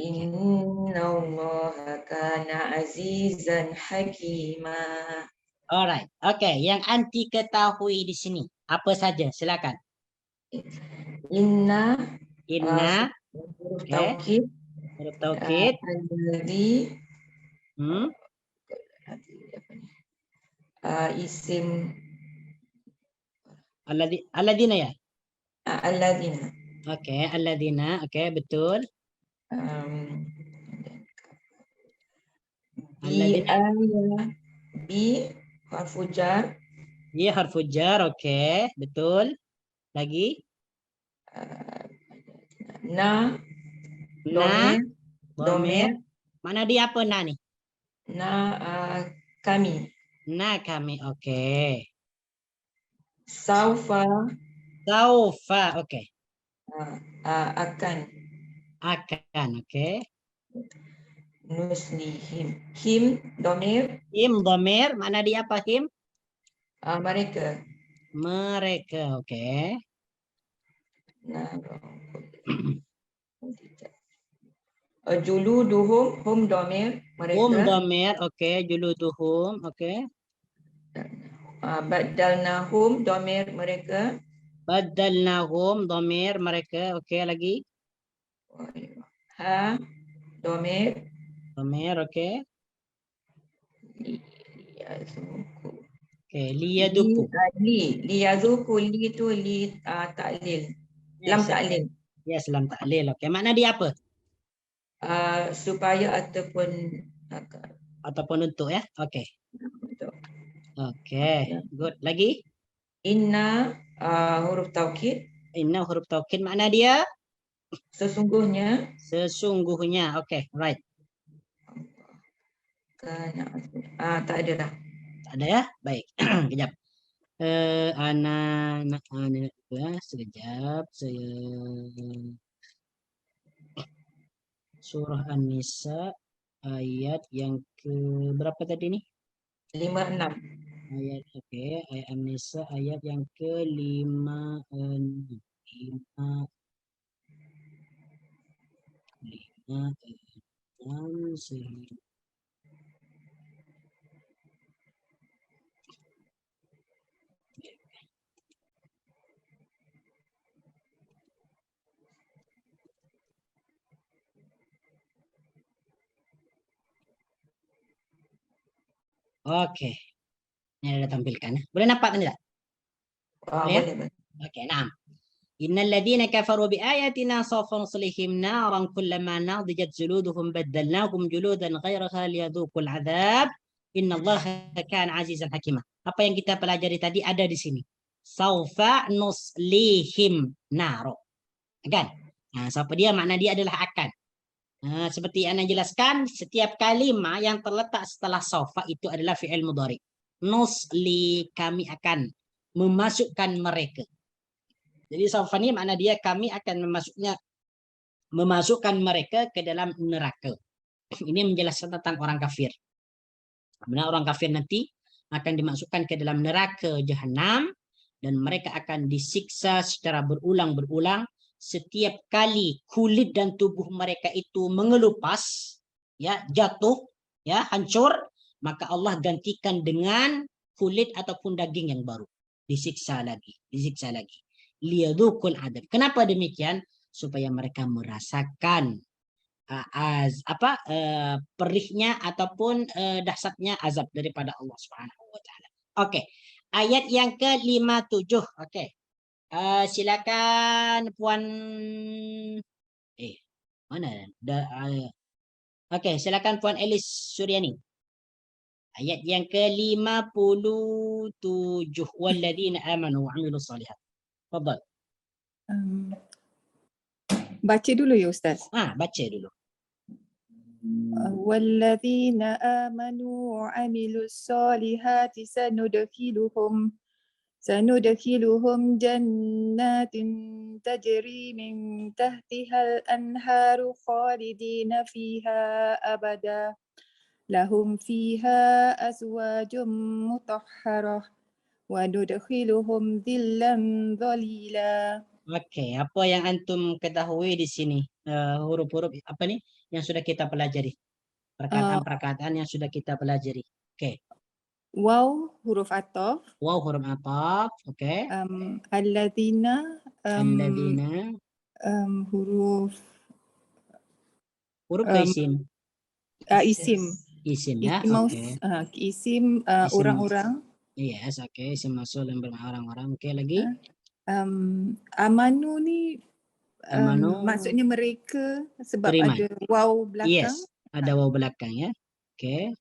Innallaha kana azizan hakima. Alright. Okay, yang anti ketahui di sini apa saja? Silakan. Inna Inna, huruf okay. taukid, Huruf taukid. alladhi Hmm. isim Alladina ya. alladhina. Okay, alladina. Okay, betul. Bi Alladina. bi harfu jar, Dia harfu jar. Okay, betul. Lagi. na Na, domir domir. domir Mana dia apa na ni? na kami. Na kami. Okay. Saufa Saufa. Okay. akan. Akan. Okay. Nuslihim. Him domir Him domir. Mana dia apa him? mereka. Mereka. Okay. Juluduhum hum domir Hum mereka. domir. Okay. Juluduhum. Okay. Badalnahum domir mereka. Badalnahum domir mereka. Okay. Lagi. Ha domir Domir. Okay. liyazuku. Okay. Liyaduku. Liyazuku li itu li taklil. Lam Yes. Okay. taklil. Yes. Lam taklil. Okay. Makna dia apa? Supaya ataupun Ataupun untuk ya. Okay. untuk. Okay. Good. Lagi. Inna huruf taukid, Inna huruf taukid. Makna dia? sesungguhnya. Sesungguhnya. Okay. Right. Tak ada dah. Tak ada ya? Baik. Kejap. Anak ya, sekejap. Saya surah An-Nisa ayat yang ke berapa tadi nih? 56. Ayat ayat An-Nisa ayat yang ke-5 5 Oke. Ini ada tampilkan. Boleh nampak tadi tak? Boleh ya? Boleh. Oke, nah. Innal ladzina kafaru bi ayatina sawfa nuslihim naran kullama nadijat juluduhum baddalnahum juludan ghairaha liyadhuqul adzab. Innallaha kana azizan hakimah. Apa yang kita pelajari tadi ada di sini. Sawfa nuslihim naro. Kan? Nah, siapa dia? Makna dia adalah akan. Nah, seperti yang Anda jelaskan, setiap kalimat yang terletak setelah sawfa itu adalah fi'il mudhari. Nusli, kami akan memasukkan mereka. Jadi sawfa ini makna dia kami akan memasukkan mereka ke dalam neraka. Ini menjelaskan tentang orang kafir. Benar, orang kafir nanti akan dimasukkan ke dalam neraka jahanam dan mereka akan disiksa secara berulang-ulang. Setiap kali kulit dan tubuh mereka itu mengelupas, ya, jatuh, ya, hancur, maka Allah gantikan dengan kulit ataupun daging yang baru. Disiksa lagi, disiksa lagi. Liyadukul adab. Kenapa demikian? Supaya mereka merasakan perihnya ataupun dahsyatnya azab daripada Allah Subhanahu wa taala. Oke. Ayat yang ke-57. Oke. Silakan Puan mana? Oke, silakan Puan Elis Suryani. Ayat yang ke-57. Walladzina amanu wa 'amilus shalihat. Tafadhal. Baca dulu ya Ustaz. Baca dulu. والذين آمنوا وعملوا الصالحات سندخلهم جنات تجري من تحتها الأنهار خالدين فيها أبدا lahum fiha azwajum mutahharah wa nudkhiluhum dhillan dhalila. Oke, apa yang antum ketahui di sini? Huruf-huruf apa nih yang sudah kita pelajari? Perkataan-perkataan yang sudah kita pelajari. Oke. Waw huruf ataf, Wow, huruf ataf. Oke. alladzina Alladzina. huruf Huruf ke isim? isim. Isim ya. Isim Oke. isim Isim. orang-orang. Yes, oke. Isim mausul yang bermakna orang-orang. Oke, lagi. Amanu ni Amanu. maksudnya mereka sebab Beriman. ada waw belakang. Yes, ada waw belakang ya. Oke.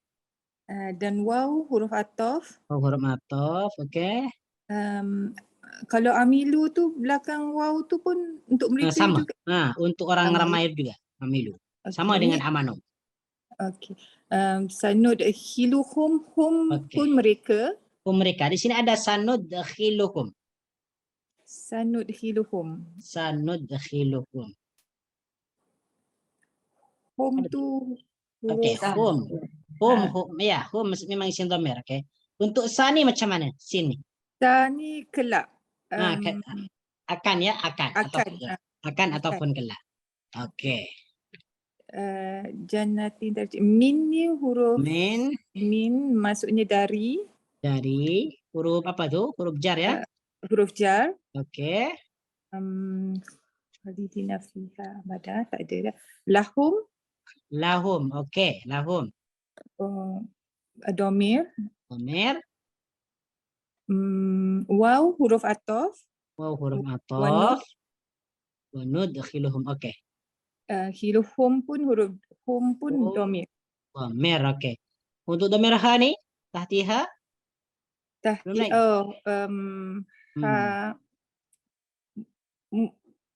Dan waw huruf ataf. Waw huruf ataf. Oke. Kalau amilu tu belakang waw tu pun untuk mereka Sama. juga. Untuk orang Sama, ramai juga. Amilu. Sama Okay. dengan amanu. Okey. Sanudkhiluhum pun mereka. Mereka. Di sini ada sanudkhiluhum. Sanudkhiluhum. Sanudkhiluhum. Hum tu Oke, huruf hum ya, hum memang isim dhamir. Oke. Untuk sa ni macam mana? Sini. sa ni kelak. Akan ya, akan. Akan ataupun kelak. Oke. Jannatin min ni huruf Min maksudnya dari huruf apa tu? Huruf jar ya. Huruf jar. Oke. Khalidina fiha abada, tak ada dah. Lahum. Oke, lahum. Domir. Domir. Waw huruf ataf. Waw huruf ataf. Wa nudkhiluhum. Oke. Khiluhum pun huruf hum pun domir. Domir, oke. Untuk domir ha ni, tahtiha.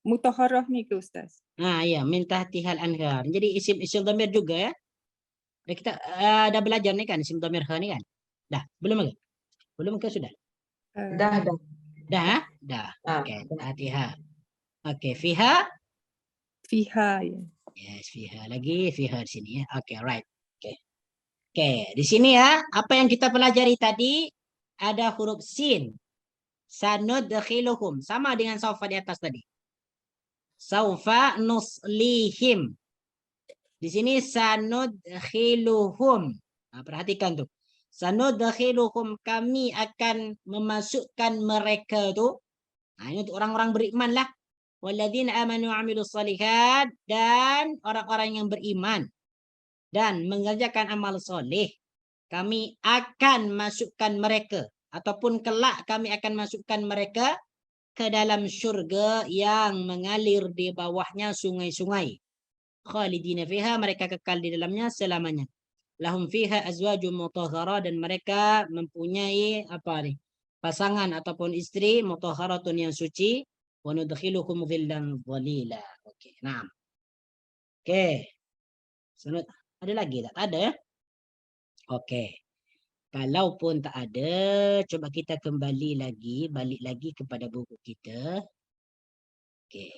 Mutahharah ni ke Ustaz? Iya, min tahtihal anhar. Jadi isim domir juga ya. Kita dah belajar nih kan isim domir ha ni kan? Dah, belum lagi? Belum ke sudah? Dah. Dah. Oke, tahtiha. Oke, fiha. Fiha ya. Yes, fiha lagi, fiha di sini ya. Oke, right. Oke, di sini ya, apa yang kita pelajari tadi ada huruf sin. Sanudkhiluhum, sama dengan saufa di atas tadi. Saufa nuslihim. Di sini sanudkhiluhum. Perhatikan tuh. Sanudkhiluhum, kami akan memasukkan mereka tuh. Ini untuk orang-orang beriman lah. Walladzina amanu wa amilus shalihat, dan orang-orang yang beriman dan mengerjakan amal soleh, kami akan masukkan mereka ataupun kelak kami akan masukkan mereka ke dalam syurga yang mengalir di bawahnya sungai-sungai. Khalidina fiha, mereka kekal di dalamnya selamanya. Lahum fiha azwajum mutahhara, dan mereka mempunyai pasangan ataupun istri mutahharatun yang suci. Wa nudkhiluhum dhillan dhalila. Oke, nah. Oke. Ada lagi tak? Ada ya? Oke. Kalaupun tak ada, coba kita kembali lagi, balik lagi kepada buku kita. Oke.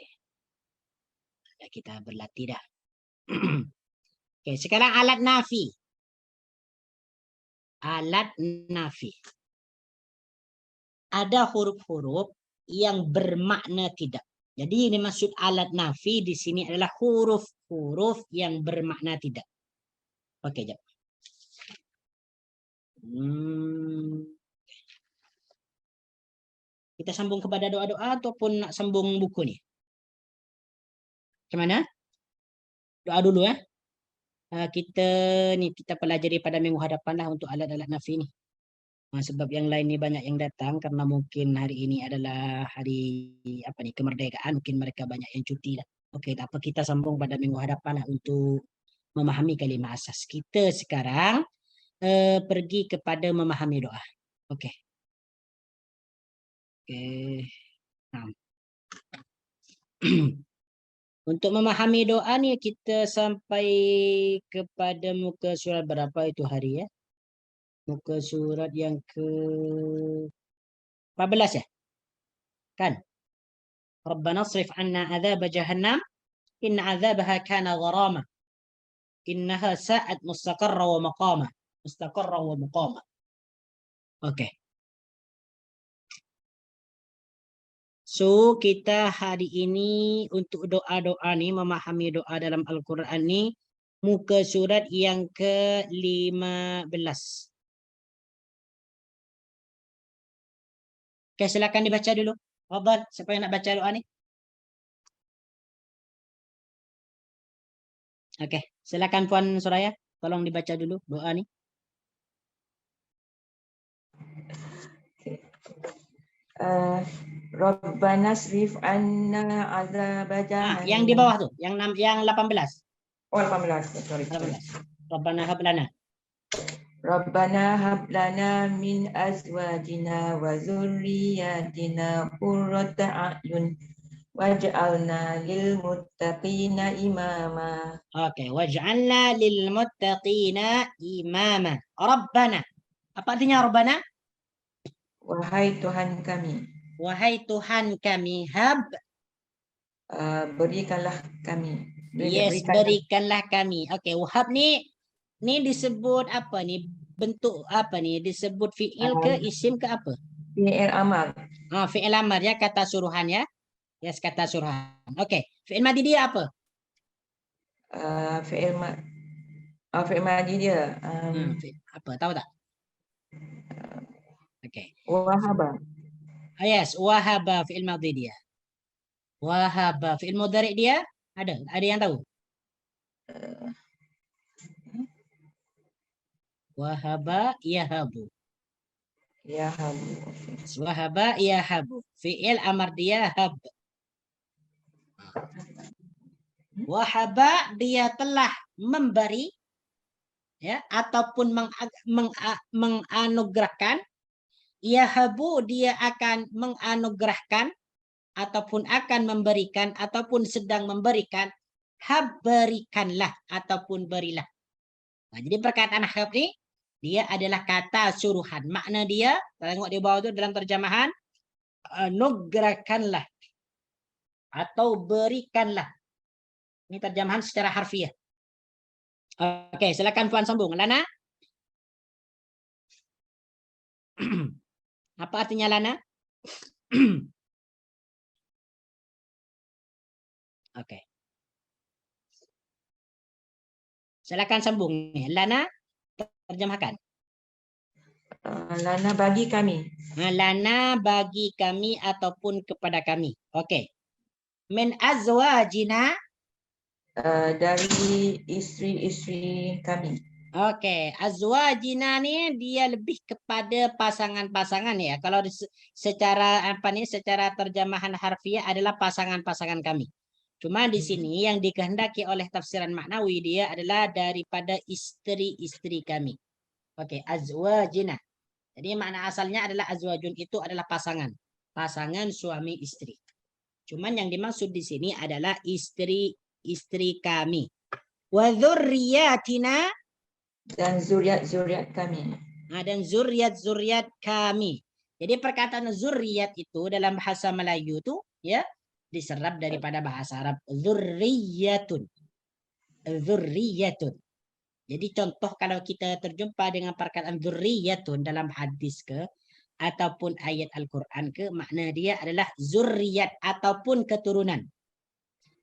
Kita berlatih dah. Oke, sekarang alat nafi. Alat nafi. Ada huruf-huruf yang bermakna tidak. Jadi ini maksud alat nafi di sini adalah huruf-huruf yang bermakna tidak. Oke, jap. Kita sambung kepada doa-doa ataupun nak sambung buku ni? Macam mana? Doa dulu ya. Kita pelajari pada minggu hadapan lah untuk alat-alat nafi ni. Sebab yang lain ni banyak yang datang karena mungkin hari ini adalah hari kemerdekaan, mungkin mereka banyak yang cuti lah. Oke, tak apa, kita sambung pada minggu hadapan lah untuk memahami kalimah asas. Kita sekarang pergi kepada memahami doa. Oke. Nah. Untuk memahami doa ni kita sampai kepada muka surat berapa itu hari ya? Muka surat yang ke-14 ya? Kan? Rabbana asrif anna azab jahannam inna azabaha kana gharama. Innaha sa'at mustaqarra wa maqama. Mustaqarra wa muqama. Oke. So, kita hari ini untuk doa-doa nih, memahami doa dalam Al-Quran nih, muka surat yang ke-15. Oke, silakan dibaca dulu. Fadhal, siapa yang nak baca doa nih? Oke, silakan Puan Suraya, tolong dibaca dulu doa nih. Rabbana srif anna azab Yang di bawah tuh, yang 18. Oh, 18. Sorry. 18. Rabbana hab lana. Rabbana hab lana min azwajina wa zurriyatina qurrata a'yun waj'alna lil muttaqina imama. Oke, waj'alna lil muttaqina imama. Rabbana. Apa artinya Rabbana? Wahai Tuhan kami, Wahai Tuhan kami, hab. berikanlah kami. Yes, berikanlah kami. Oke, wahab nih disebut apa nih? Bentuk apa nih? Disebut fi'il ke isim ke apa? Fi'il amar. Fi'il amar ya, kata suruhan ya. Yes, kata suruhan. Oke, fi'il madi dia apa? Fi'il madi dia. Apa? Tahu tak? Oke. Wahaba. Yes, wahaba fi'il madi dia. Wahaba fi'il mudhari dia ada yang tahu? Wahaba yahabu. Yahabu. Wahaba yahabu. Fi'il amar dia hab. Wahaba dia telah memberi ya ataupun menganugerahkan. Yahabu dia akan menganugerahkan ataupun akan memberikan ataupun sedang memberikan. Hab berikanlah ataupun berilah. Nah, jadi perkataan hab ini dia adalah kata suruhan. Makna dia, tengok di bawah itu dalam terjemahan, anugerahkanlah atau berikanlah. Ini terjemahan secara harfiah. Oke, silakan Puan sambung. Lana? Apa artinya Lana? Oke. Silakan sambung. Lana, terjemahkan. Lana bagi kami. Lana bagi kami ataupun kepada kami. Oke. Min azwajina. Dari istri-istri kami. Oke, azwajina nih dia lebih kepada pasangan-pasangan ya. Kalau secara apa nih, secara terjemahan harfiah adalah pasangan-pasangan kami. Cuma di sini yang dikehendaki oleh tafsiran maknawi dia adalah daripada istri-istri kami. Oke, azwajina. Jadi makna asalnya adalah azwajun itu adalah pasangan. Pasangan suami istri. Cuman yang dimaksud di sini adalah istri kami. Wa dzurriyyatina, dan zuriat kami. Dan zuriat kami. Jadi perkataan zuriat itu dalam bahasa Melayu itu ya diserap daripada bahasa Arab zurriyatun. Zurriyatun. Jadi contoh kalau kita terjumpa dengan perkataan zurriyatun dalam hadis ke ataupun ayat Al-Qur'an ke, makna dia adalah zurriyat ataupun keturunan.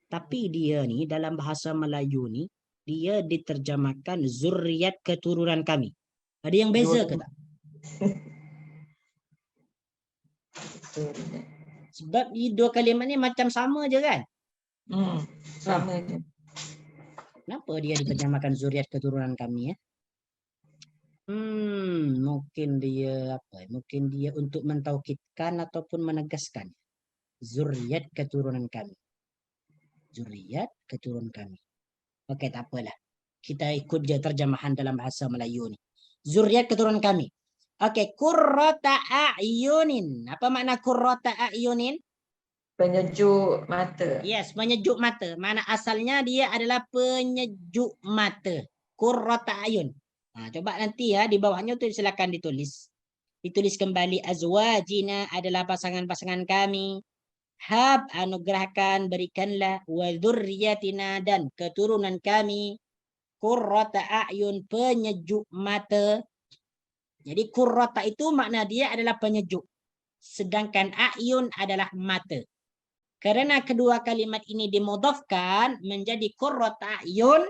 Tapi dia nih dalam bahasa Melayu nih dia diterjemahkan zurriyat keturunan kami. Ada yang beza ke tak? Sebab dua kalimat ni macam sama je kan? Sama je. Kenapa dia diterjemahkan zuriat keturunan kami ya? Mungkin dia apa? Mungkin dia untuk mentaukidkan ataupun menegaskan zuriat keturunan kami. Zuriat keturunan kami. Oke, tak apalah. Kita ikut je terjemahan dalam bahasa Melayu ni. Zuriat keturunan kami. Oke, qurrata a'yunin. Apa makna qurrata a'yunin? Penyejuk mata. Yes, penyejuk mata. Mana asalnya dia adalah penyejuk mata. Qurrata a'yun. Coba nanti ya di bawahnya tu silakan ditulis. Ditulis kembali azwajina adalah pasangan-pasangan kami. Hab anugerahkan berikanlah wa dzurriyyatina dan keturunan kami. qurrata a'yun, penyejuk mata. Jadi qurrata itu makna dia adalah penyejuk. Sedangkan a'yun adalah mata. Karena kedua kalimat ini dimudhafkan menjadi qurrata a'yun,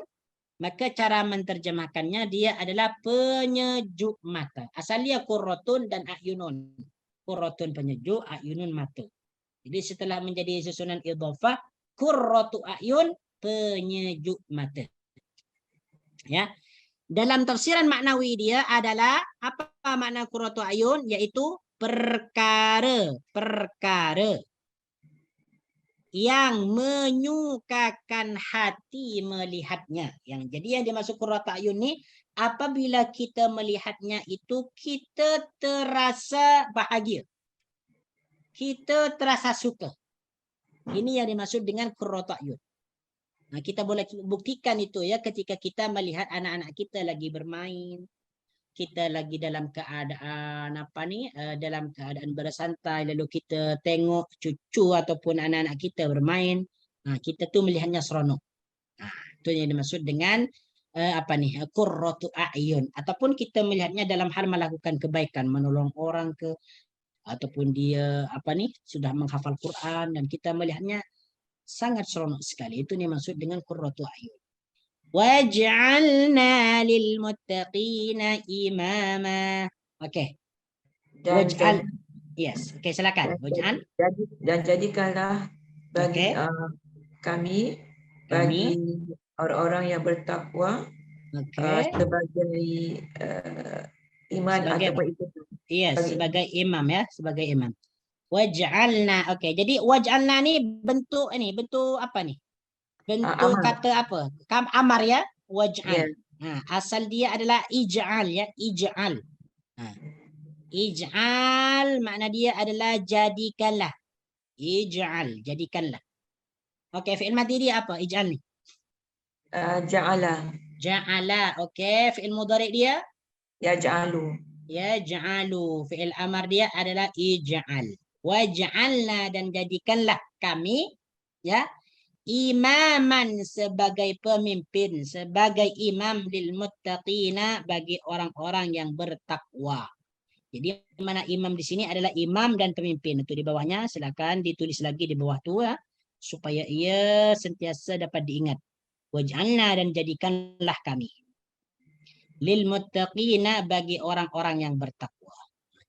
maka cara menterjemahkannya dia adalah penyejuk mata. Asal dia qurratun dan a'yunun. Qurratun penyejuk, a'yunun mata. Jadi setelah menjadi susunan idhafah, qurratu a'yun, penyejuk mata. Ya. Dalam tafsiran maknawi dia adalah apa makna qurratu a'yun, yaitu perkara yang menyukakan hati melihatnya. Jadi yang dimaksud qurratu a'yun ni, apabila kita melihatnya itu kita terasa bahagia. Kita terasa suka. Ini yang dimaksud dengan qurratu a'yun. Nah, kita boleh buktikan itu ya ketika kita melihat anak-anak kita lagi bermain, kita lagi dalam keadaan dalam keadaan bersantai, lalu kita tengok cucu ataupun anak-anak kita bermain, nah, kita tu melihatnya seronok. Nah, itu yang dimaksud dengan qurratu a'yun. Ataupun kita melihatnya dalam hal melakukan kebaikan, menolong orang ke, ataupun dia sudah menghafal Quran dan kita melihatnya sangat seronok sekali. Itu yang dimaksud dengan qurratu a'yun. Waj'alna lil muttaqina imama. Okey. Waj'al. Yes. Okey, silakan. Waj'al. Dan jadikanlah bagi kami bagi orang-orang yang bertakwa sebagai iman ataupun itu. Yes, sebagai imam ya, sebagai imam. Waj'alna. Okey, jadi waj'alna ni bentuk apa ni? Bentuk kata apa? Amar ya, waj'al. Asal dia adalah ij'al ya, ij'al. Ij'al makna dia adalah jadikanlah. Ij'al, jadikanlah. Okey, fi'il madhi dia apa? Ij'al ni. Ja'ala. Ja'ala. Okey, fi'il mudhari' dia? Yaj'alu. Yaj'alu. Fi'il amar dia adalah ij'al. Waj'alna, dan jadikanlah kami ya, imaman, sebagai pemimpin, sebagai imam lil muttaqina, bagi orang-orang yang bertakwa. Jadi mana imam di sini adalah imam dan pemimpin. Itu di bawahnya, silakan ditulis lagi di bawah tu ya, supaya ia sentiasa dapat diingat. Waj'alna, dan jadikanlah kami lil muttaqina, bagi orang-orang yang bertakwa.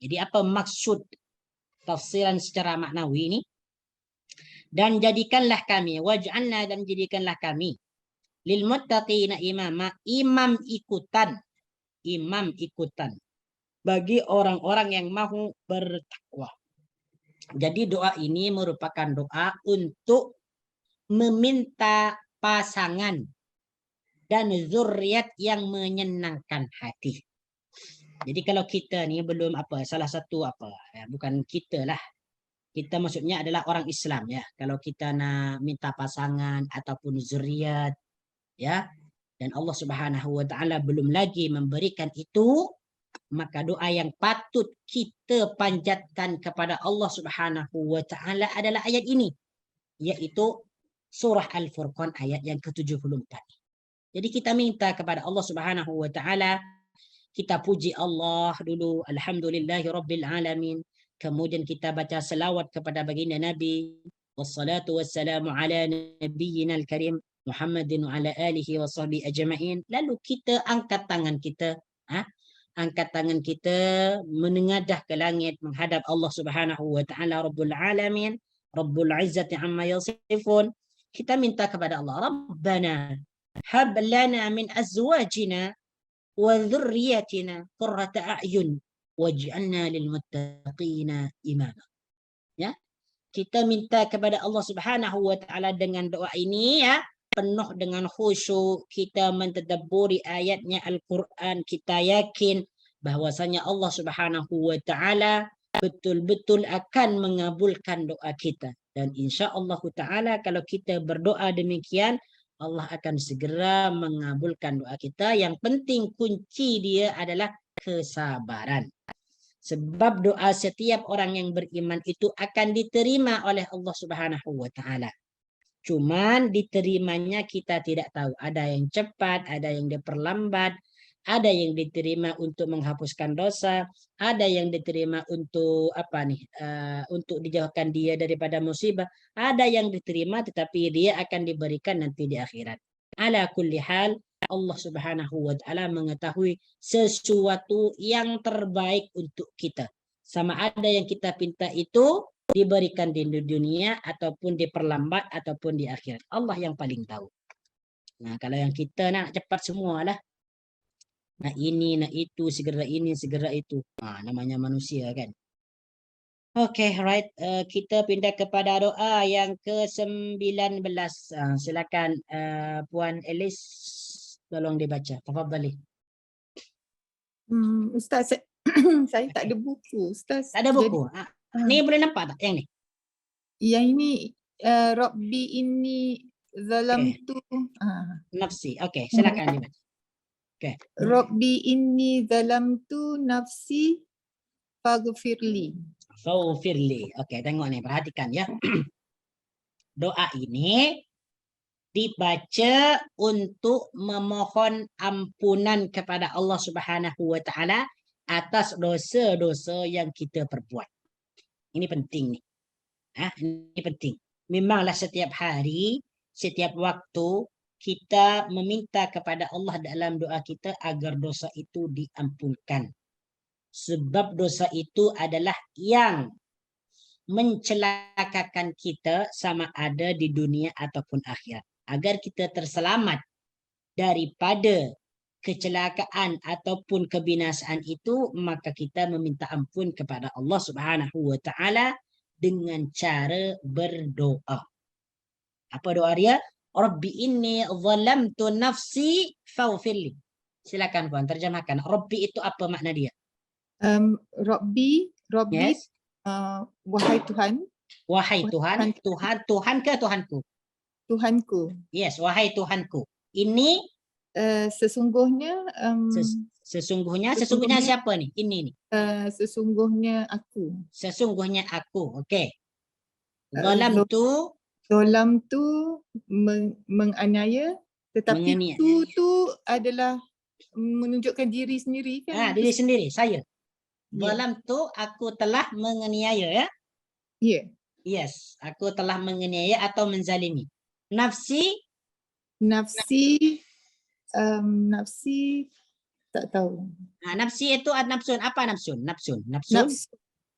Jadi apa maksud tafsiran secara maknawi ini? Dan jadikanlah kami, waj'alna, dan jadikanlah kami lil muttaqina imama, imam ikutan bagi orang-orang yang mahu bertakwa. Jadi doa ini merupakan doa untuk meminta pasangan dan zuriat yang menyenangkan hati. Jadi kalau kita ni belum salah satu bukan kita lah. Kita maksudnya adalah orang Islam ya. Kalau kita nak minta pasangan ataupun zuriat ya, dan Allah Subhanahu wa taala belum lagi memberikan itu, maka doa yang patut kita panjatkan kepada Allah Subhanahu wa taala adalah ayat ini, yaitu surah Al-Furqan ayat yang ke-74. Jadi kita minta kepada Allah Subhanahu wa taala, kita puji Allah dulu, alhamdulillahirabbil alamin. Kemudian kita baca selawat kepada baginda Nabi, wassalatu wassalamu ala nabiyyina al-karim Muhammadin wa ala alihi wa sahbihi ajma'in. Lalu kita angkat tangan kita, menengadah ke langit menghadap Allah Subhanahu wa taala Rabbul alamin, Rabbul izzati amma yasifun. Kita minta kepada Allah, Rabbana hab lana min azwajina wa dhurriyyatina qurrata a'yun waj'alna lil muttaqina imama. Ya. Kita minta kepada Allah Subhanahu wa taala dengan doa ini ya, penuh dengan khusyuk, kita mentadabburi ayatnya Al-Quran, kita yakin bahwasanya Allah Subhanahu wa taala betul-betul akan mengabulkan doa kita. Dan insya-Allah taala kalau kita berdoa demikian, Allah akan segera mengabulkan doa kita. Yang penting kunci dia adalah kesabaran. Sebab doa setiap orang yang beriman itu akan diterima oleh Allah Subhanahu wa taala. Cuman diterimanya kita tidak tahu. Ada yang cepat, ada yang diperlambat, ada yang diterima untuk menghapuskan dosa, ada yang diterima untuk apa nih? Untuk dijauhkan dia daripada musibah, ada yang diterima tetapi dia akan diberikan nanti di akhirat. Ala kulli hal, Allah Subhanahu wa taala mengetahui sesuatu yang terbaik untuk kita. Sama ada yang kita pinta itu diberikan di dunia ataupun diperlambat ataupun di akhirat. Allah yang paling tahu. Nah, kalau yang kita nak cepat semualah. Nak ini, nak itu, segera ini, segera itu. Nah, namanya manusia kan. Oke, right. Kita pindah kepada doa yang ke-19. Silakan Puan Elis, tolong dibaca. Tafadhali. Ustaz, saya tak ada buku, Ustaz. Tak ada buku. Ni boleh nampak tak yang ni? Yang ini Rabbi inni zalamtu. Nafsi. Okey, silakan dibaca. Okey. Rabbi inni zalamtu nafsi faghfirli. Faghfirli. Okey, tengok ni, perhatikan ya. Doa ini dibaca untuk memohon ampunan kepada Allah Subhanahu wa taala atas dosa-dosa yang kita perbuat. Ini penting nih. Ini penting. Memanglah setiap hari, setiap waktu kita meminta kepada Allah dalam doa kita agar dosa itu diampunkan. Sebab dosa itu adalah yang mencelakakan kita sama ada di dunia ataupun akhirat. Agar kita terselamat daripada kecelakaan ataupun kebinasaan itu, maka kita meminta ampun kepada Allah Subhanahu wa taala dengan cara berdoa. Apa doa dia? Rabbi inni zalamtu nafsi faghfirli. Silakan Puan terjemahkan. Rabbi itu apa makna dia? Rabbi, Yes. wahai Tuhan. Wahai Tuhan, Tuhan ke Tuhanku? Tuhanku. Yes, wahai Tuhanku. Ini Sesungguhnya sesungguhnya siapa nih? Ini nih. Sesungguhnya aku. Sesungguhnya aku. Okey. Zalam tu menganiaya, tetapi tu adalah menunjukkan diri sendiri kan? diri sendiri, saya. Ya. Zalam tu aku telah menganiaya ya. Ya. Yes, aku telah menganiaya atau menzalimi. Nafsi tak tahu. Nafsi itu nafsun. Apa nafsun? Nafsun.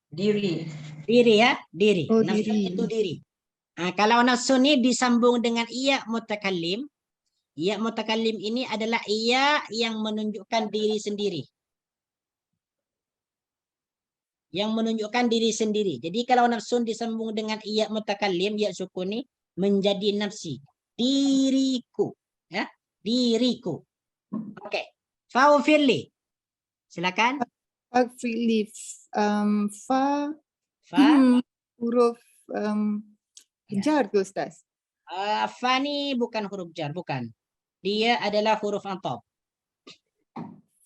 Diri. Diri ya, diri. Oh, Nafsun diri. itu diri. Kalau nafsun ini disambung dengan iya mutakallim. Iya mutakallim ini adalah iya yang menunjukkan diri sendiri. Yang menunjukkan diri sendiri. Jadi kalau nafsun disambung dengan iya mutakallim, iya sukun ini menjadi nafsi. Diriku. Ya, diriku. Okey. Faghfirli. Silakan. Faghfirli. Huruf jar ke Ustaz? Fa ni bukan huruf jar, bukan. Dia adalah huruf ataf.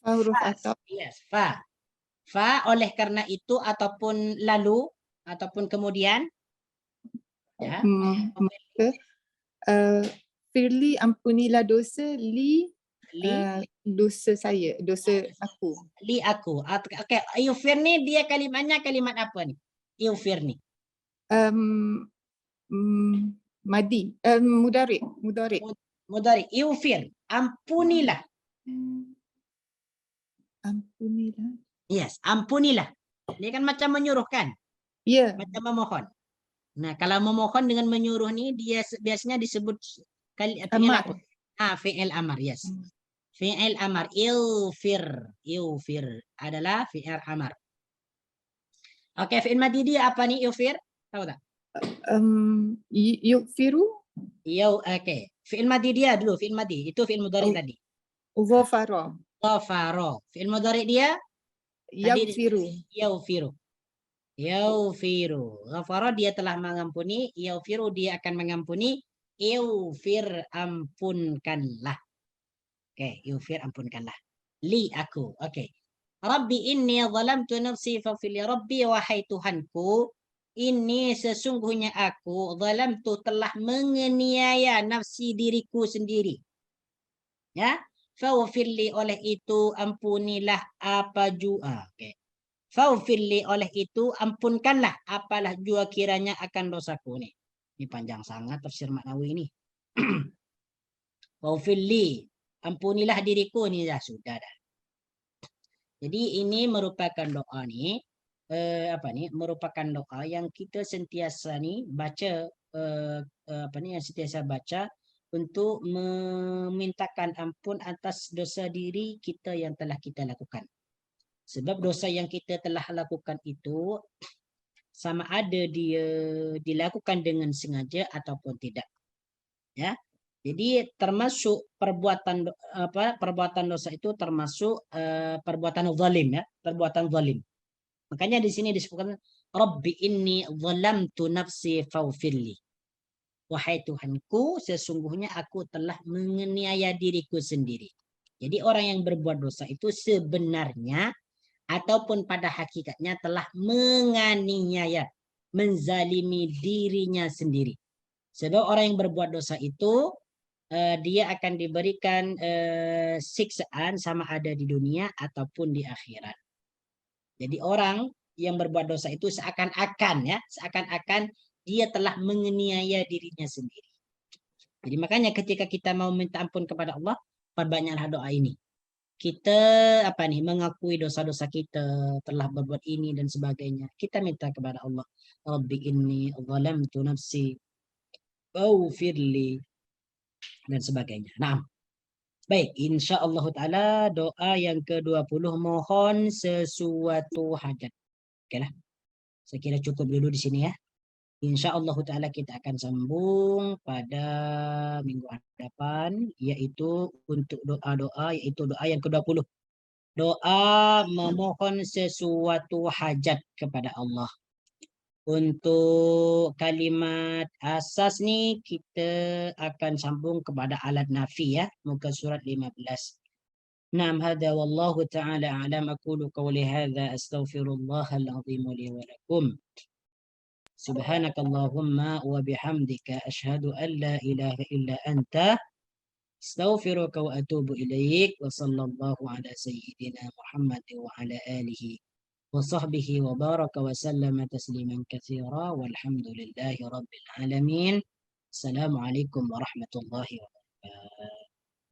Huruf ataf. Yes, fa. Fa oleh karena itu ataupun lalu ataupun kemudian. Ya. Maka firli ampunilah dosa dosa saya, dosa aku. Li aku. Okey, yufir ni dia kalimatnya kalimat apa ni? Yufir ni. Madi, mudhari. Mudhari. Yufir, ampunilah. Ampunilah. Yes, ampunilah. Dia kan macam menyuruh kan? Ya. Macam memohon. Nah, kalau memohon dengan menyuruh ni dia biasanya disebut fi'il apa? Fi'il amar, yes. Fi'il amar. Yufir adalah fi'il amar. Okey, fi'il madi dia apa nih yufir? Tahu tak? Yufiru. Okey. Fi'il madi dia dulu, fi'il madi. Itu fi'il mudhari tadi. Ghafara. Fi'il mudhari dia Yaghfiru. Ghafara dia telah mengampuni, yaghfiru dia akan mengampuni, yufir ampunkanlah. Okey, yufir ampunkanlah. Li aku. Okey. Rabbi inni zalamtu nafsi faghfir li. Rabbi wahai Tuhanku, ini sesungguhnya aku zalamtu telah menganiaya nafsi diriku sendiri. Ya, faghfirli oleh itu ampunilah apa jua. Oke. Faghfirli oleh itu ampunkanlah apalah jua kiranya akan dosaku nih. Ini panjang sangat tafsir Maknawi ini. Faghfirli, ampunilah diriku nih, ya sudah dah. Jadi ini merupakan doa nih, merupakan doa yang kita sentiasa nih baca, yang sentiasa baca untuk memintakan ampun atas dosa diri kita yang telah kita lakukan. Sebab dosa yang kita telah lakukan itu sama ada dia dilakukan dengan sengaja ataupun tidak. Ya. Jadi termasuk perbuatan dosa itu termasuk perbuatan zalim, ya, perbuatan zalim. Makanya di sini disebutkan Rabbi inni zalamtu nafsi faghfirli. Wahai Tuhanku, sesungguhnya aku telah menganiaya diriku sendiri. Jadi orang yang berbuat dosa itu sebenarnya ataupun pada hakikatnya telah menganiaya, menzalimi dirinya sendiri. Sebab orang yang berbuat dosa itu dia akan diberikan siksaan sama ada di dunia ataupun di akhirat. Jadi orang yang berbuat dosa itu seakan-akan dia telah menganiaya dirinya sendiri. Jadi makanya ketika kita mau minta ampun kepada Allah, perbanyaklah doa ini. Kita mengakui dosa-dosa kita, telah berbuat ini dan sebagainya. Kita minta kepada Allah, Rabbi inni zalamtu nafsi faghfirli dan sebagainya. Nah, baik, insyaallah taala doa yang ke-20, mohon sesuatu hajat. Oke lah. Saya kira cukup dulu di sini ya. Insyaallah taala kita akan sambung pada minggu hadapan, yaitu untuk doa-doa, yaitu doa yang ke-20. Doa memohon sesuatu hajat kepada Allah. Untuk kalimat asas nih kita akan sambung kepada alat nafi, ya, muka surat 15. Naam, hadza wallahu ta'ala a'lam. Aqulu qawli hadza astaghfirullahal azim li wa lakum. Subhanakallahumma wa bihamdika asyhadu an la ilaha illa anta astaghfiruka wa atubu ilaik. Wa sallallahu ala sayyidina Muhammad wa ala alihi وصحبه وبارك وسلم تسليما كثيرا والحمد لله رب العالمين. السلام عليكم ورحمة الله وبركاته.